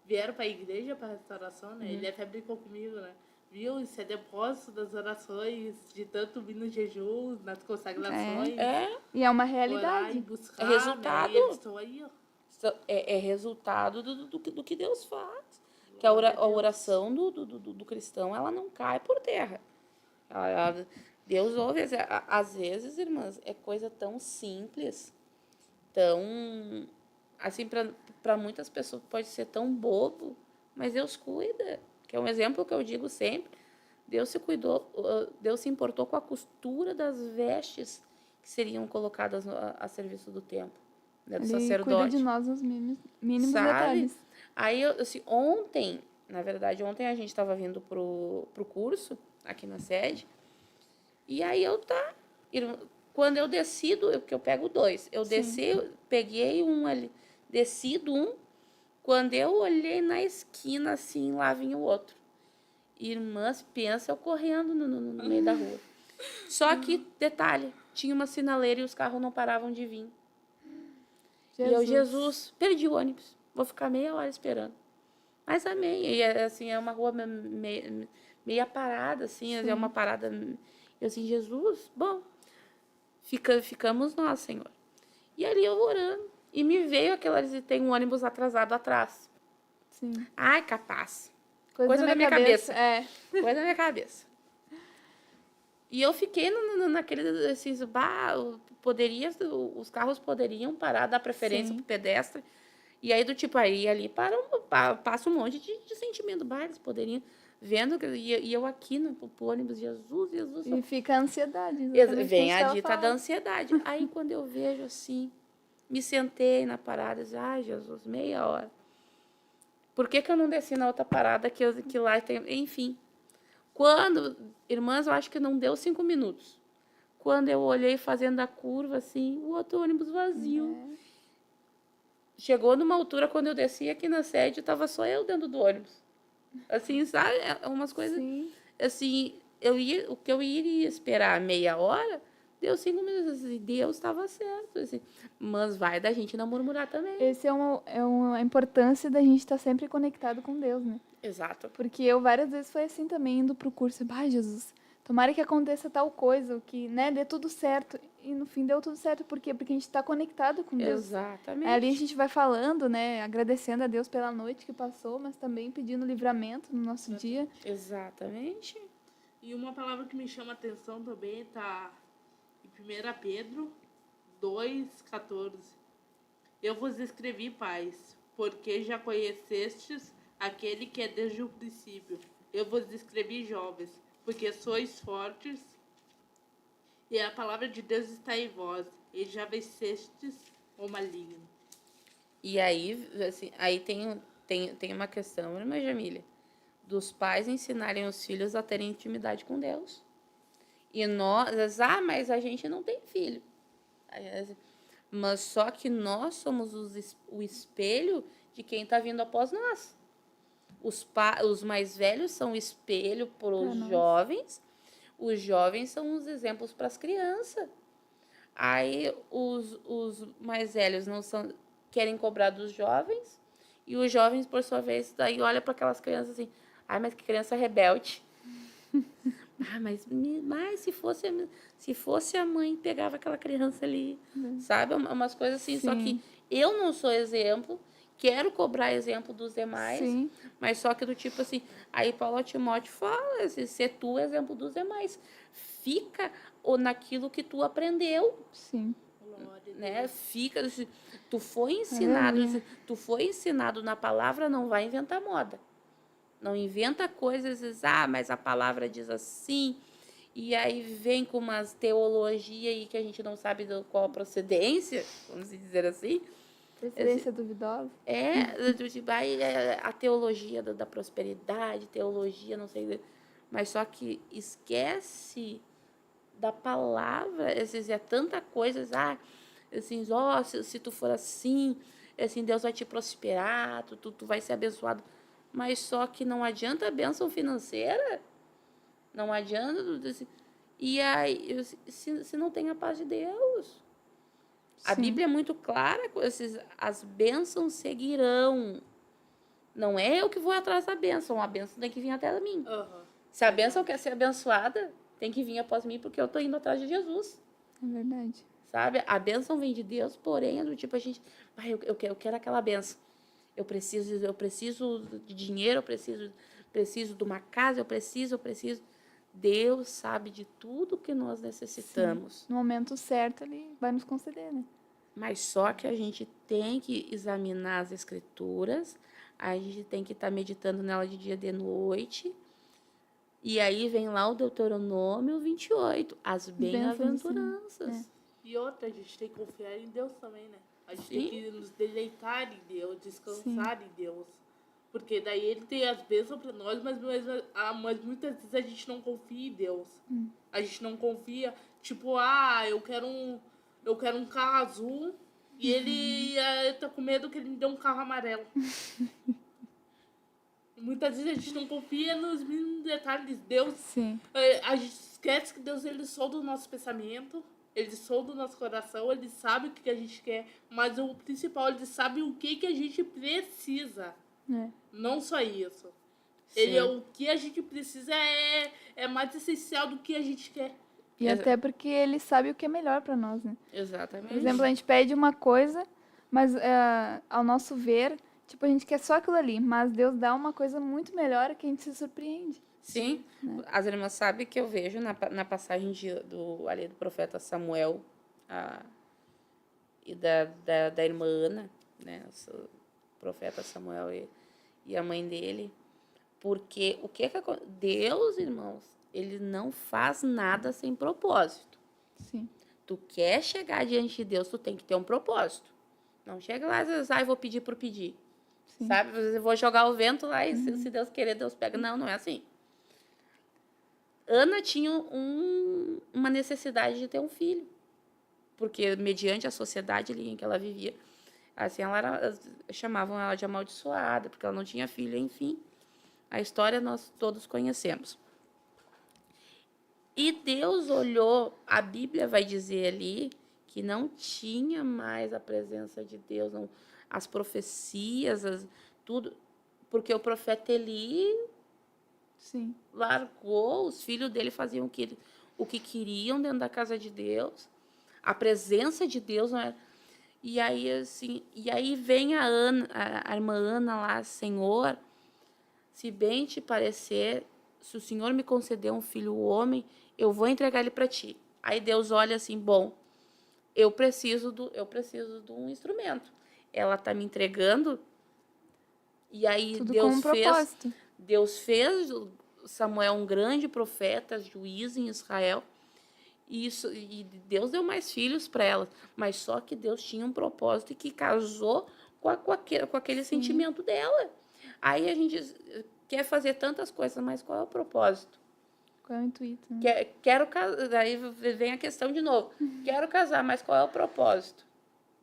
vieram para a igreja para restauração, né? Ele até brincou comigo, né? Viu? Isso é depósito das orações, de tanto vir nos jejuns, nas consagrações. E é uma Orar e realidade. buscar, É resultado. Né? E eles estão aí, ó. é resultado do que Deus faz. Que a oração do cristão, ela não cai por terra. Deus ouve. Às vezes, irmãs, é coisa tão simples, tão... Assim, para muitas pessoas pode ser tão bobo, mas Deus cuida. Que é um exemplo que eu digo sempre. Deus se importou com a costura das vestes que seriam colocadas a serviço do templo, né, do Ele sacerdote. cuida de nós nos mínimos Sabe? detalhes. Aí, assim, ontem a gente estava vindo pro curso, aqui na sede, e aí quando eu decido, porque eu pego 2, eu peguei um ali, descido um, quando eu olhei na esquina, assim, lá vinha o outro. Irmãs, pensa eu correndo no meio da rua. Só que, detalhe, tinha uma sinaleira e os carros não paravam de vir. E eu, Jesus, perdi o ônibus. Vou ficar meia hora esperando. Mas amém. E, assim, é uma rua meia parada, assim. É uma parada... Eu assim, Jesus, bom, ficamos nós, Senhor. E ali eu orando. E me veio tem um ônibus atrasado atrás. Sim. Ai, capaz. Coisa da minha cabeça. É. Coisa da minha cabeça. E eu fiquei naquele, assim, os carros poderiam parar, dar preferência Sim. pro pedestre. E aí, do tipo, aí ali passa um monte de sentimento. Eles poderiam, e eu aqui pro ônibus, Jesus. E fica a ansiedade. Vem a dita da ansiedade. Aí, quando eu vejo assim, me sentei na parada e disse, ai, Jesus, meia hora. Por que eu não desci na outra parada que lá tem... Enfim. Irmãs, eu acho que não deu 5 minutos. Quando eu olhei fazendo a curva, assim, o outro ônibus vazio. Chegou numa altura, quando eu desci aqui na sede, estava só eu dentro do ônibus. Assim, sabe? Umas coisas... Sim. Assim, o que eu iria esperar meia hora, deu 5 minutos. Assim, Deus estava certo. Assim. Mas vai da gente não murmurar também. Esse é a importância da gente estar sempre conectado com Deus, né? Exato. Porque eu várias vezes foi assim também, indo pro curso. Jesus, tomara que aconteça tal coisa, que, né, dê tudo certo. E no fim deu tudo certo. Por quê? Porque a gente está conectado com Deus. Exatamente. Ali a gente vai falando, né, agradecendo a Deus pela noite que passou, mas também pedindo livramento no nosso dia. Exatamente. E uma palavra que me chama a atenção também está em 1 Pedro 2,14. Eu vos escrevi, pais, porque já conhecestes aquele que é desde o princípio. Eu vos escrevi, jovens, porque sois fortes e a palavra de Deus está em vós, e já vencestes o maligno. E aí, assim, aí tem uma questão, irmã Jamília, dos pais ensinarem os filhos a terem intimidade com Deus. E nós, mas a gente não tem filho. Mas só que nós somos o espelho de quem está vindo após nós. Os mais velhos são o espelho para os jovens. Os jovens são os exemplos para as crianças. Aí os mais velhos querem cobrar dos jovens. E os jovens, por sua vez, daí olham para aquelas crianças assim, mas que criança rebelde. Mas se fosse a mãe, pegava aquela criança ali, sabe? Umas coisas assim. Sim. Só que eu não sou exemplo, quero cobrar exemplo dos demais, sim, mas só que do tipo assim, aí Paulo Timóteo fala, assim, ser tu exemplo dos demais. Fica naquilo que tu aprendeu. Sim. Né? Fica, tu foi ensinado na palavra, não vai inventar moda. Não inventa coisas, mas a palavra diz assim, e aí vem com umas teologia aí que a gente não sabe qual a procedência, vamos dizer assim. Procedência duvidosa. A teologia da prosperidade, teologia, não sei, mas só que esquece da palavra, é tanta coisa, assim, se tu for assim, Deus vai te prosperar, tu vai ser abençoado. Mas só que não adianta a bênção financeira, não adianta, e aí, se não tem a paz de Deus. Sim. A Bíblia é muito clara, as bênçãos seguirão. Não é eu que vou atrás da bênção, a bênção tem que vir até mim. Uhum. Se a bênção quer ser abençoada, tem que vir após mim, porque eu estou indo atrás de Jesus. É verdade. Sabe? A bênção vem de Deus, porém, é do tipo, a gente, eu quero aquela bênção. Eu preciso de dinheiro, eu preciso de uma casa, eu preciso. Deus sabe de tudo que nós necessitamos. Sim. No momento certo, Ele vai nos conceder, né? Mas só que a gente tem que examinar as Escrituras, a gente tem que estar meditando nela de dia e de noite. E aí vem lá o Deuteronômio 28, as bem-aventuranças. E outra, a gente tem que confiar em Deus também, né? A gente tem que nos deleitar em Deus, descansar em Deus. Porque daí Ele tem as bênçãos para nós, mas muitas vezes a gente não confia em Deus. A gente não confia, tipo, eu quero um carro azul e Ele tá com medo que Ele me dê um carro amarelo. Muitas vezes a gente não confia nos mínimos detalhes de Deus. Sim. A gente esquece que Deus, Ele solta o nosso pensamento. Ele solta o nosso coração, Ele sabe o que a gente quer, mas o principal, Ele sabe o que a gente precisa. Não só isso. O que a gente precisa é mais essencial do que a gente quer. E até porque Ele sabe o que é melhor para nós, né? Exatamente. Por exemplo, a gente pede uma coisa, mas ao nosso ver, Tipo, a gente quer só aquilo ali, mas Deus dá uma coisa muito melhor que a gente se surpreende. Sim, as irmãs sabem que eu vejo na passagem ali do profeta Samuel e da irmã Ana, né? O profeta Samuel e a mãe dele. Porque o que acontece? Deus, irmãos, ele não faz nada sem propósito. Sim. Tu quer chegar diante de Deus, tu tem que ter um propósito. Não chega lá e diz, eu vou pedir por pedir. Sim. Sabe? Eu vou jogar o vento lá e se Deus querer, Deus pega. Não, não é assim. Ana tinha uma necessidade de ter um filho. Porque, mediante a sociedade ali em que ela vivia, assim, chamavam ela de amaldiçoada, porque ela não tinha filho, enfim. A história nós todos conhecemos. E Deus olhou, a Bíblia vai dizer ali, que não tinha mais a presença de Deus, não, as profecias, tudo, porque o profeta Eli Sim. largou, os filhos dele faziam o que queriam dentro da casa de Deus, a presença de Deus não era. E aí, assim, vem a irmã Ana lá, Senhor, se bem te parecer, se o Senhor me conceder um filho homem, eu vou entregar ele para ti. Aí Deus olha assim, bom, eu preciso de um instrumento. Ela está me entregando, e aí Tudo com um propósito. Deus fez Samuel um grande profeta, juiz em Israel, e Deus deu mais filhos para ela, mas só que Deus tinha um propósito e que casou com aquele sentimento dela. Aí a gente quer fazer tantas coisas, mas qual é o propósito? Qual é o intuito? Né? Quero casar, daí vem a questão de novo. Quero casar, mas qual é o propósito?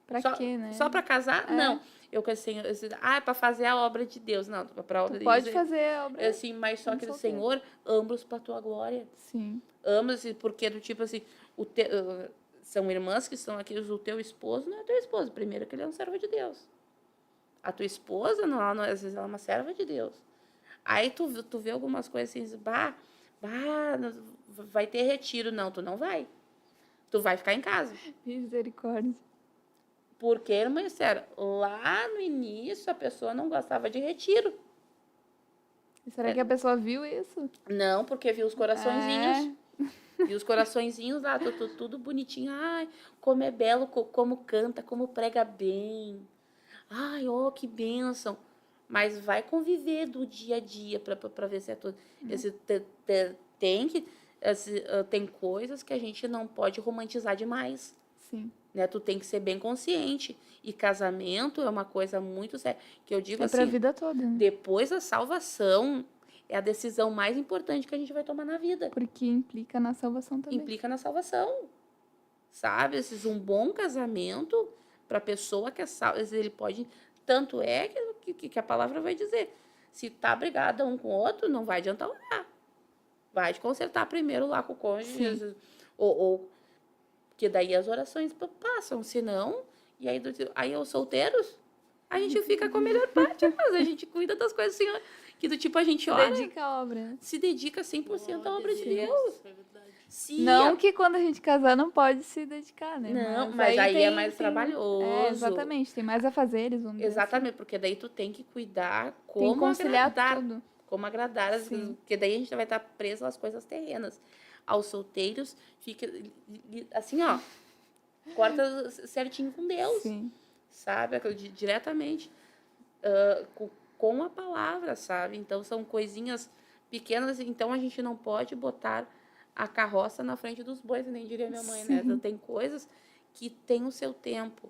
Pra quê, né? Só para casar? É. Não. Eu assim, é para fazer a obra de Deus. Não, para obra de Deus. Pode fazer a obra. Assim, mas só que, Senhor, ambos para tua glória. Sim. Ambos, porque do tipo assim, são irmãs que são aqui, o teu esposo não é teu esposo. Primeiro que ele é um servo de Deus. A tua esposa, não, às vezes, ela é uma serva de Deus. Aí tu vê algumas coisas assim, vai ter retiro. Não, tu não vai. Tu vai ficar em casa. Misericórdia. Porque, irmã Esther, lá no início a pessoa não gostava de retiro. E será que a pessoa viu isso? Não, porque viu os coraçõezinhos. Viu os coraçõezinhos lá, tudo bonitinho. Ai, como é belo, como canta, como prega bem. Ai, que bênção. Mas vai conviver do dia a dia para ver se é tudo. Tem coisas que a gente não pode romantizar demais. Sim. Né? Tu tem que ser bem consciente. E casamento é uma coisa muito séria. Que eu digo assim, pra vida toda. Né? Depois da salvação, é a decisão mais importante que a gente vai tomar na vida. Porque implica na salvação também. Implica na salvação. Sabe? Um bom casamento, para a pessoa que é salva, ele pode... Tanto é que a palavra vai dizer. Se tá brigada um com o outro, não vai adiantar orar. Vai te consertar primeiro lá com o cônjuge. Ou porque daí as orações passam. Senão, e aí os solteiros, a gente fica com a melhor parte. Mas a gente cuida das coisas assim, que do tipo a gente ora. Se dedica à obra. Se dedica 100% à obra de Deus. Não que quando a gente casar não pode se dedicar, né? Não, mas aí é mais trabalhoso. Exatamente, tem mais a fazer, eles vão dizer. Exatamente, porque daí tu tem que cuidar como tem que conciliar agradar. tudo. Como agradar, porque daí a gente vai estar preso às coisas terrenas. Aos solteiros, fica assim, corta certinho com Deus. Sim. Sabe? Diretamente com a palavra, sabe? Então, são coisinhas pequenas, então a gente não pode botar a carroça na frente dos bois, nem diria minha mãe, né? Então, tem coisas que têm o seu tempo,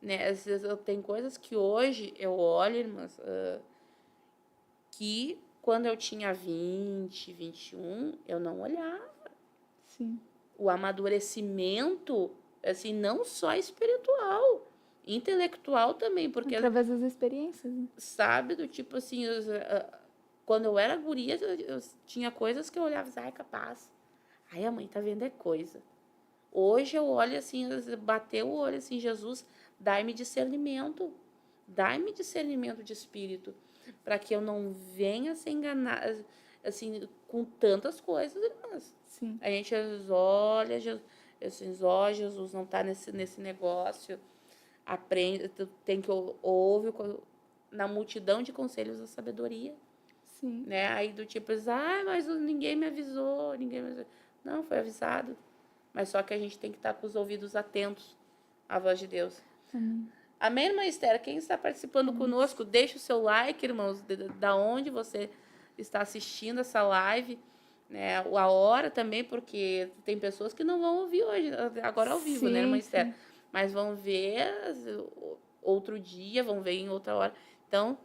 né? Às vezes, tem coisas que hoje eu olho, irmãs, que quando eu tinha 20, 21, eu não olhava. Sim. O amadurecimento, assim, não só espiritual, intelectual também, porque... Através das experiências. Né? Sabe, do tipo assim, quando eu era guria, eu tinha coisas que eu olhava e dizia, ai, capaz. Ai, a mãe tá vendo é coisa. Hoje eu olho assim, bateu o olho assim, Jesus, dai-me discernimento de espírito, para que eu não venha se enganar, assim, com tantas coisas, irmãs. Sim. A gente olha, Jesus não tá nesse negócio, aprende, tem que ouvir na multidão de conselhos da sabedoria, Sim. né? Aí do tipo, mas ninguém me avisou, ninguém me avisou. Não, foi avisado. Mas só que a gente tem que estar com os ouvidos atentos à voz de Deus. Amém. Amém, irmã Esther? Quem está participando conosco, deixa o seu like, irmãos, da onde você está assistindo essa live, né? A hora também, porque tem pessoas que não vão ouvir hoje, agora ao vivo, né, irmã Sim, Esther? sim. Mas vão ver outro dia, vão ver em outra hora. Então,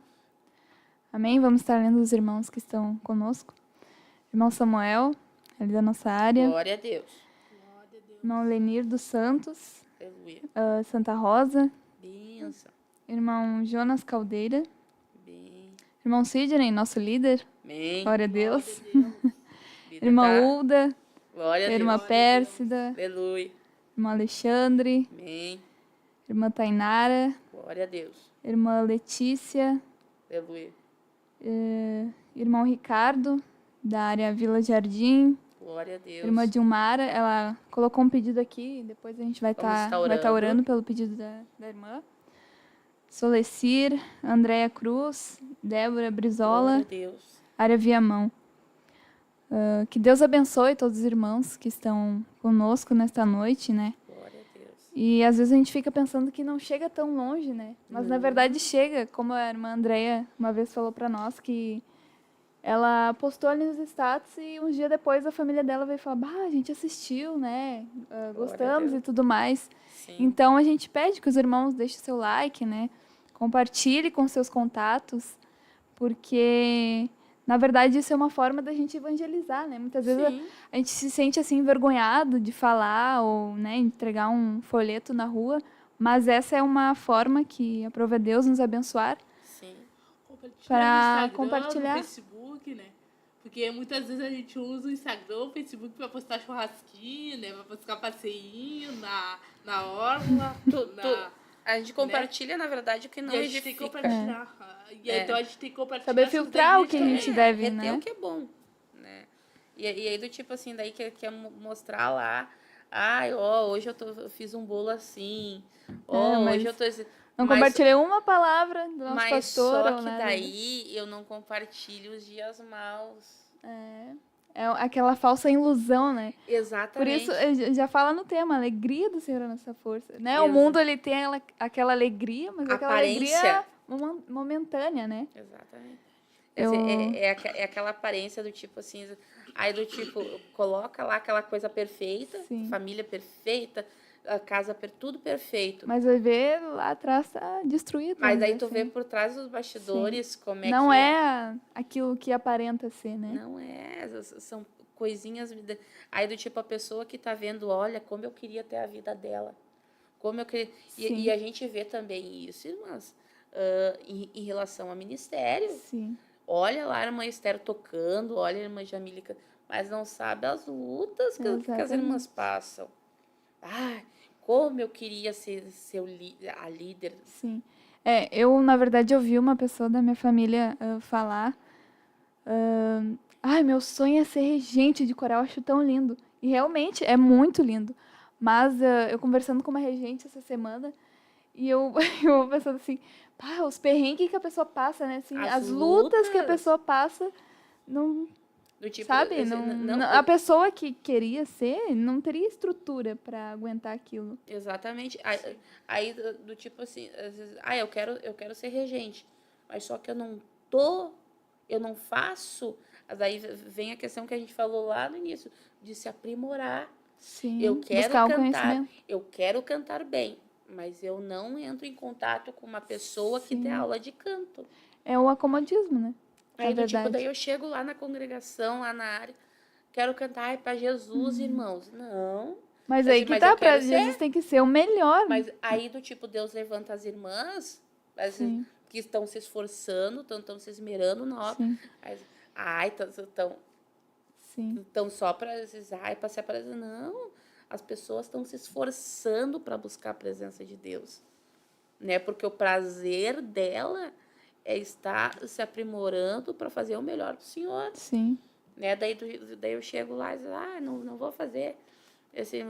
Amém? Vamos estar lendo os irmãos que estão conosco. Irmão Samuel, ali da nossa área. glória a Deus. Irmão Lenir dos Santos. Aleluia. Santa Rosa. Benção. Irmão Jonas Caldeira. Bem. Irmão Sidney, nosso líder. Amém. Glória a Deus. Vida Irmã tá- Ulda. Glória a Deus. Irmã Pérsida. Aleluia. Irmão Alexandre. Amém. Irmã Tainara. Glória a Deus. Irmã Letícia. Aleluia. Irmão Ricardo, da área Vila Jardim. Glória a Deus. Irmã Dilmara, ela colocou um pedido aqui, depois a gente vai Vamos estar estar orando. orando pelo pedido da irmã. Solecir, Andréia Cruz, Débora Brizola, Glória a Deus. área Viamão. Que Deus abençoe todos os irmãos que estão conosco nesta noite, né? Glória a Deus. E às vezes a gente fica pensando que não chega tão longe, né? Mas na verdade chega, como a irmã Andréia uma vez falou para nós, que ela postou ali nos status e uns dias depois a família dela veio falar, a gente assistiu, né? Gostamos Deus. e tudo mais. Sim. Então a gente pede que os irmãos deixem seu like, né? Compartilhe com seus contatos, porque na verdade isso é uma forma da gente evangelizar, né? Muitas vezes Sim. a gente se sente assim envergonhado de falar ou, né, entregar um folheto na rua, mas essa é uma forma que aprova Deus nos abençoar. Sim. Pra No Instagram, compartilhar. No Facebook, né? Porque muitas vezes a gente usa o Instagram, o Facebook pra postar churrasquinho, né? Pra postar passeinho na orla. A gente compartilha, na verdade, o que não E a gente tem que edifica. compartilhar. E aí, então a gente tem que compartilhar. Saber essas filtrar o que a ideias gente também. deve, Reter né? o que é bom, né? E aí do tipo assim, daí quer mostrar lá, hoje eu fiz um bolo assim, mas hoje eu tô... Não mas- compartilhei uma palavra do nosso Mas pastor. só ou que nada. daí eu não compartilho os dias maus. É aquela falsa ilusão, né? Por Exatamente. isso, já fala no tema, alegria do Senhor é a nossa força. Né? O Exa- mundo, ele tem aquela alegria, mas aquela Aparência. alegria momentânea, né? Exatamente. Eu- É aquela aparência do tipo assim, aí do tipo, coloca lá aquela coisa perfeita, Sim. família perfeita, a casa, tudo perfeito. Mas vai ver, lá atrás tá destruído. Mas vamos aí dizer tu vê assim. por trás dos bastidores como é Não que é aquilo que aparenta ser, né? Não é, são coisinhas. Aí do tipo, a pessoa que tá vendo, olha, como eu queria ter a vida dela. Como eu queria. Sim. E a gente vê também isso, irmãs, em relação ao ministério. Sim. Olha lá a irmã Esther tocando, olha a irmã Jamílica, mas não sabe as lutas que as Exatamente. irmãs passam. Ai, como eu queria ser a líder. Sim. Eu, na verdade, ouvi uma pessoa da minha família falar. Meu sonho é ser regente de coral, eu acho tão lindo. E realmente é muito lindo. Mas eu conversando com uma regente essa semana, e eu pensando assim, os perrengues que a pessoa passa, né? Assim, As as lutas que a lutas. pessoa passa, não. Do tipo, Sabe? esse- A pessoa que queria ser não teria estrutura para aguentar aquilo. Exatamente. Aí do tipo assim, às vezes, eu quero ser regente, mas só que eu não faço. Aí vem a questão que a gente falou lá no início, de se aprimorar. Sim. Eu quero buscar o cantar, conhecimento. eu quero cantar bem, mas eu não entro em contato com uma pessoa que Sim. tem aula de canto. É o acomodismo, né? Aí do tipo, verdade. daí eu chego lá na congregação, lá na área, quero cantar para Jesus, irmãos. Não. Mas Assim, aí que mas tá, eu pra quero ser. Jesus tem que ser o melhor. Mas aí do tipo, Deus levanta as irmãs Sim. que estão se esforçando, estão se esmerando na obra. Sim. Sim. Estão só para se aparecer. Não, as pessoas estão se esforçando para buscar a presença de Deus. Né? Porque o prazer dela é estar se aprimorando para fazer o melhor para o Senhor. Sim. Né? Daí eu chego lá e digo, não vou fazer. Assim,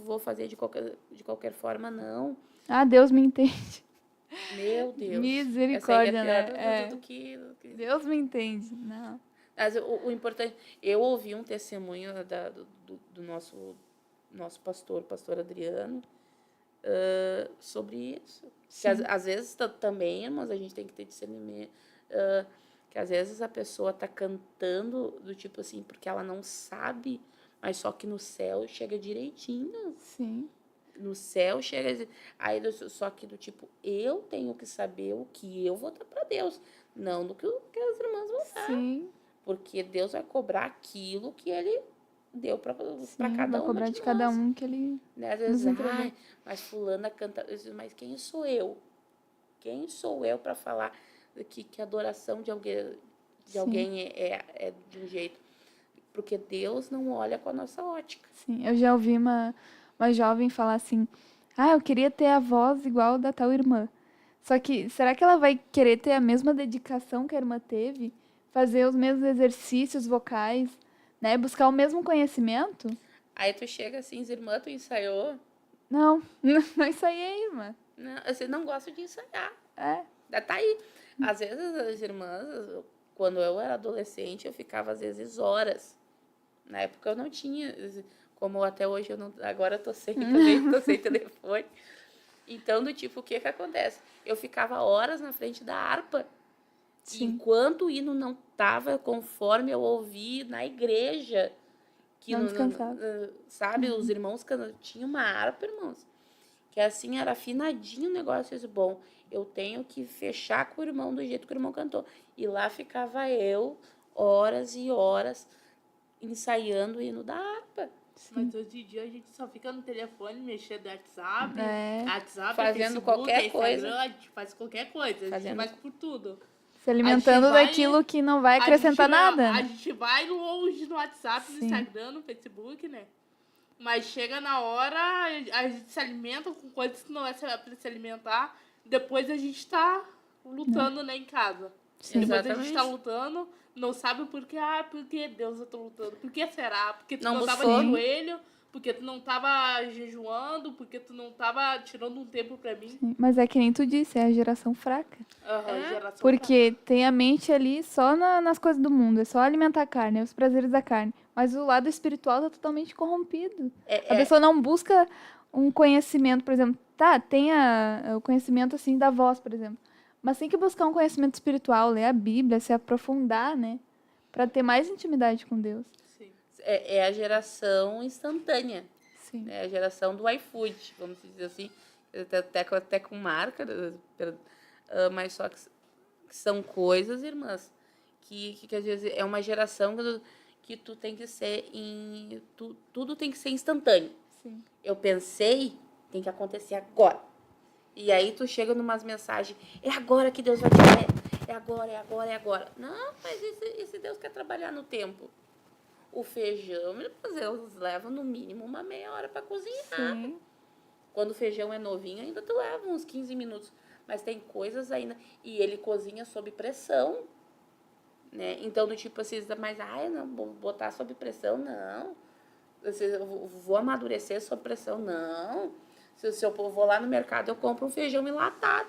vou fazer de qualquer forma, não. Deus me entende. Meu Deus. Misericórdia, essa aí é né? pior É. do que... Deus me entende. Não. Mas o importante... Eu ouvi um testemunho do nosso pastor Adriano, sobre isso. Que às vezes também, irmãos, a gente tem que ter discernimento. Que às vezes a pessoa tá cantando do tipo assim, porque ela não sabe, mas só que no céu chega direitinho. Sim. No céu chega. Aí, só que do tipo, eu tenho que saber o que eu vou dar para Deus, não do que as irmãs vão dar. Sim. Porque Deus vai cobrar aquilo que ele deu para Sim, cada vai uma cobrar de cada nós. um que ele... Né? Às vezes, nos entregou. ai, mas fulana canta. Eu digo, mas quem sou eu? Quem sou eu para falar que a adoração de Sim. alguém é de um jeito? Porque Deus não olha com a nossa ótica. Sim, eu já ouvi uma jovem falar assim, eu queria ter a voz igual da tal irmã. Só que, será que ela vai querer ter a mesma dedicação que a irmã teve? Fazer os mesmos exercícios vocais, né? Buscar o mesmo conhecimento? Aí tu chega assim, irmã, tu ensaiou? Não, não ensaiei, irmã. Não, você não gosta de ensaiar. É, Tá aí. Às vezes as irmãs, quando eu era adolescente, eu ficava às vezes horas. Na época eu não tinha, como até hoje eu não, agora eu tô sem também, tô sem telefone. Então, do tipo, o que acontece? Eu ficava horas na frente da harpa. Sim. Enquanto o hino não estava conforme eu ouvi na igreja. Que Não descansava. Sabe, os irmãos tinham uma harpa, irmãos, que assim era afinadinho o negócio. Eu disse, bom, eu tenho que fechar com o irmão do jeito que o irmão cantou. E lá ficava eu, horas e horas, ensaiando o hino da harpa. Mas hoje em dia a gente só fica no telefone, mexendo no WhatsApp, É. Fazendo Facebook, qualquer Instagram, coisa. a gente faz qualquer coisa, a gente faz por tudo. Se alimentando vai- daquilo que não vai acrescentar nada. A gente vai longe no WhatsApp, no Sim. Instagram, no Facebook, né? Mas chega na hora, a gente se alimenta com coisas que não é pra se alimentar. Depois a gente tá lutando, né, em casa. Sim. Depois a gente Exatamente. tá lutando, não sabe por quê. Por que Deus eu tô lutando? Por que será? Porque tu Não não tava buscou. de joelho, porque tu não tava jejuando, porque tu não tava tirando um tempo pra mim. Sim, mas é que nem tu disse, é a geração fraca. Geração Porque tem a mente ali só nas coisas do mundo, é só alimentar a carne, é os prazeres da carne. Mas o lado espiritual tá totalmente corrompido. A pessoa não busca um conhecimento, por exemplo, tem o conhecimento assim da voz, por exemplo. Mas tem que buscar um conhecimento espiritual, ler a Bíblia, se aprofundar, né? Pra ter mais intimidade com Deus. Sim. É a geração instantânea. Sim. É a geração do iFood, vamos dizer assim. Até com marca, mas só que são coisas, irmãs, que às vezes é uma geração que tu tem que ser tudo tem que ser instantâneo. Sim. Eu pensei, tem que acontecer agora. E aí tu chega numas mensagens, é agora que Deus vai te ver, é agora, é agora, é agora. Não, mas esse Deus quer trabalhar no tempo. O feijão, eles levam no mínimo uma meia hora para cozinhar. Sim. Quando o feijão é novinho, ainda tu leva uns 15 minutos. Mas tem coisas ainda. E ele cozinha sob pressão. Né? Então, do tipo assim, mas não, vou botar sob pressão, não. Eu vou amadurecer sob pressão, não. Se eu vou lá no mercado, eu compro um feijão enlatado.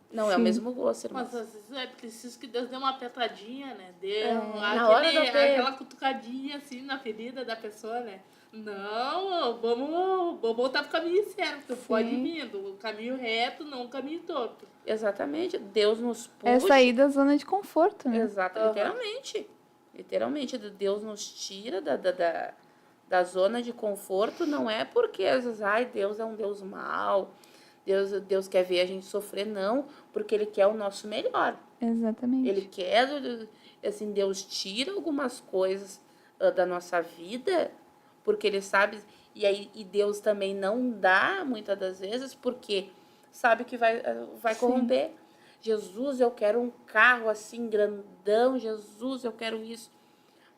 Não, é o Sim. mesmo gosto, irmão. Mas às vezes é preciso que Deus dê uma apertadinha, né? Dê Na hora do aperto. aquela cutucadinha assim na ferida da pessoa, né? Não, vamos voltar pro caminho certo. Sim. Pode vir, do caminho reto, não o caminho torto. Exatamente. Deus nos puxa. É sair da zona de conforto, né? Exato, literalmente. Literalmente, Deus nos tira da zona de conforto, não é porque às vezes, Deus é um Deus mau, Deus quer ver a gente sofrer, não, porque Ele quer o nosso melhor. Exatamente. Ele quer, assim, Deus tira algumas coisas da nossa vida, porque Ele sabe, e Deus também não dá, muitas das vezes, porque sabe que vai Sim. corromper. Jesus, eu quero um carro assim, grandão, Jesus, eu quero isso.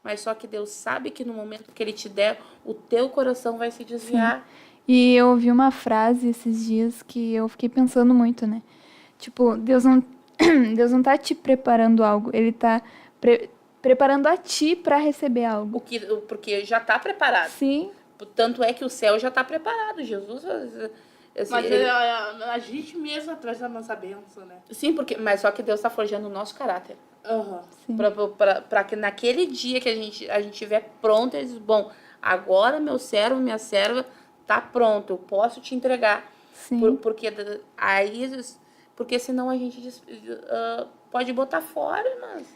Mas só que Deus sabe que no momento que Ele te der, o teu coração vai se desviar. E eu ouvi uma frase esses dias que eu fiquei pensando muito, né? Tipo, Deus não tá te preparando algo, Ele tá preparando a ti para receber algo. Porque já está preparado. Sim, Tanto é que o céu já está preparado. Jesus Assim, Mas ele- a gente mesmo atrás da nossa bênção, né? Sim, mas só que Deus está forjando o nosso caráter. Aham. Para que naquele dia que a gente estiver pronto, ele diz, bom, agora meu servo, minha serva tá pronto, eu posso te entregar. Sim. Porque senão a gente pode botar fora, mas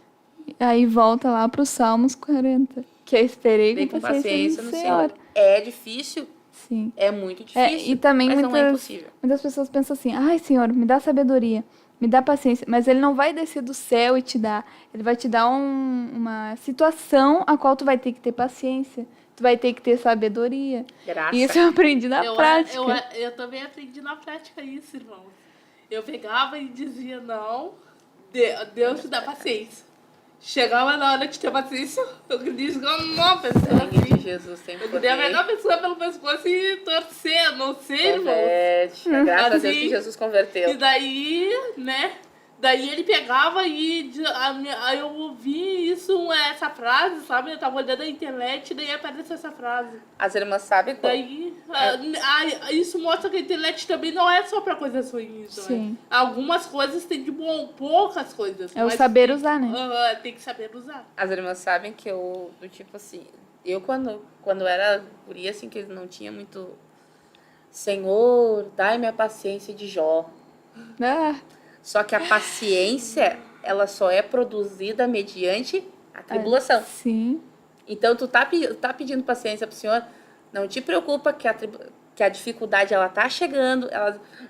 Aí volta lá pro Salmos 40. Que eu esperei bem com com paciência paciência no no Senhor. Senhor. É difícil, Sim. é muito É, difícil, e também mas não é muitas, impossível. muitas pessoas pensam assim, ai, Senhor, me dá sabedoria, me dá paciência. Mas ele não vai descer do céu e te dar. Ele vai te dar uma situação a qual tu vai ter que ter paciência. Tu vai ter que ter sabedoria. Graça. E isso eu aprendi na prática. Eu também aprendi na prática isso, irmão. Eu pegava e dizia, não, Deus te dá paciência. Chegava na hora de ter paciência, eu disse, não, pessoa Sangue de assim. Jesus tem Eu queria pegar a pessoa pelo pescoço e torcer, não sei, irmão. Converte. Graças a Deus Assim, que Jesus converteu. E daí, né? Daí ele pegava e aí eu ouvi essa frase, sabe? Eu tava olhando na internet e daí apareceu essa frase. As irmãs sabem como. Daí, isso mostra que a internet também não é só pra coisas ruins, não é? Sim. Algumas coisas tem de bom, poucas coisas. É o mas saber usar, né? tem que saber usar. As irmãs sabem que eu, do tipo assim, eu quando era guria, assim, que não tinha muito... Senhor, dai-me a paciência de Jó. Ah, Só que a paciência, ela só é produzida mediante a tribulação. sim. Então, tu tá pedindo paciência pro Senhor, não te preocupa que a dificuldade, ela tá chegando,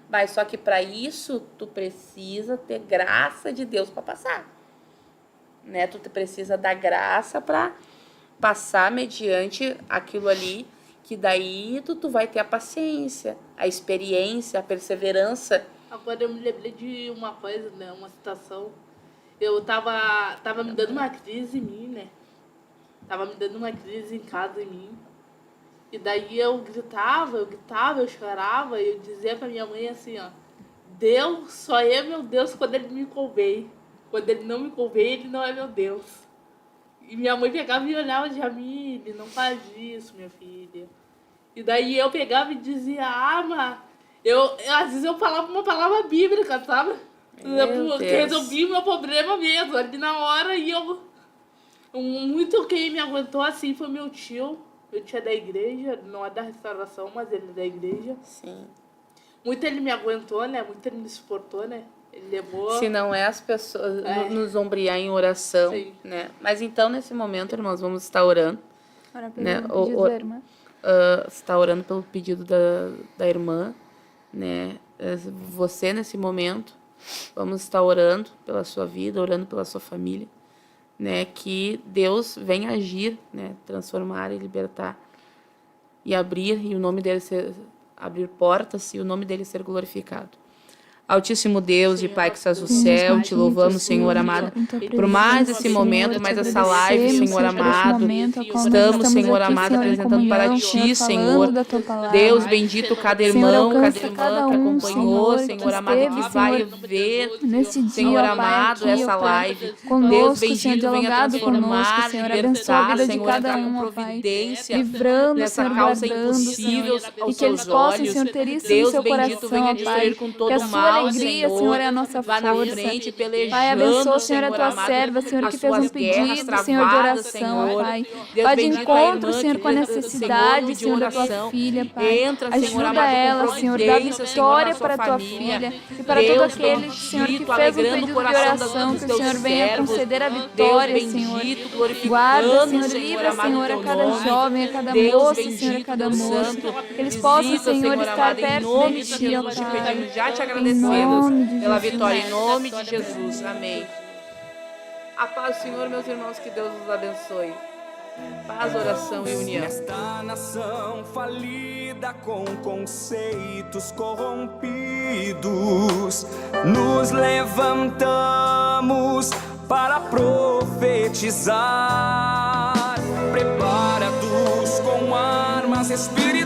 mas só que para isso, tu precisa ter graça de Deus para passar. Né? Tu precisa da graça para passar mediante aquilo ali, que daí tu vai ter a paciência, a experiência, a perseverança. Agora eu me lembrei de uma coisa, né? Uma situação. Eu tava me dando uma crise em mim, né? Tava me dando uma crise em casa em mim. E daí eu gritava, eu chorava, e eu dizia pra minha mãe assim, ó, Deus só é meu Deus quando ele me convém. Quando ele não me convém, ele não é meu Deus. E minha mãe pegava e olhava de Jamile, não faz isso, minha filha. E daí eu pegava e dizia, mas às vezes eu falava uma palavra bíblica, sabe? Porque resolvi meu problema mesmo, ali na hora. E muito quem me aguentou assim foi meu tio. Meu tio é da igreja, não é da restauração, mas ele é da igreja. Sim. Muito ele me aguentou, né? Muito ele me suportou, né? Ele levou... Se não é as pessoas nos ombrear em oração, Sim. né? Mas então, nesse momento, irmãos, vamos estar orando. Ora pelo Né? pedido da irmã. Está orando pelo pedido da irmã, né? Você, nesse momento, vamos estar orando pela sua vida, orando pela sua família, né? Que Deus venha agir, né? Transformar e libertar e abrir, e o nome dele abrir portas e o nome dele ser glorificado. Altíssimo Deus e Pai que estás no céu, te louvamos, Senhor amado, por mais esse momento, mais essa live, Senhor amado. Estamos, Senhor amado, apresentando para Ti, Senhor. Deus bendito, cada irmão, cada irmã que acompanhou, Senhor amado, que vai ver, Senhor amado, essa live. Deus bendito, venha transformar, libertar, Senhor, entrar com providência nessa causa impossível aos Teus olhos. Deus bendito, venha destruir com todo o mal, alegria, Senhor, é a nossa vá força. na frente, pelejando, Pai, abençoa, Senhor, a tua amado, serva, Senhor, as que fez um suas guerras pedido, Senhor, de travadas, oração, Senhor. Pai. Deus Vai de bendito, a encontro, irmã Senhor, que com a Senhor, necessidade, Senhor, da tua oração. filha, Pai. Entra, Senhor, Ajuda amado, com ela, Senhor, dá providência, vitória Senhor, para a na tua sua família. filha e para todo Deus aquele, bendito, Senhor, que fez um alegrando o pedido de coração oração, dos que o teus Senhor venha servos. conceder a Deus vitória, bendito, Senhor. glorificando, Guarda, Senhor, Senhor livra, amado, Senhor, teu a cada nome. jovem, a cada Deus moça, bendito, Senhor, a cada Deus moço. santo, Que eles possam, visita, Senhor, estar amado, em perto nome de de Ti, ó Jesus, te Pai. pedimos, já te nome agradecemos de pela Jesus. vitória, em nome de Jesus, amém. A paz do Senhor, meus irmãos, que Deus os abençoe. Paz, oração e união. Nesta nação falida com conceitos corrompidos, nos levantamos para profetizar, preparados com armas espirituais.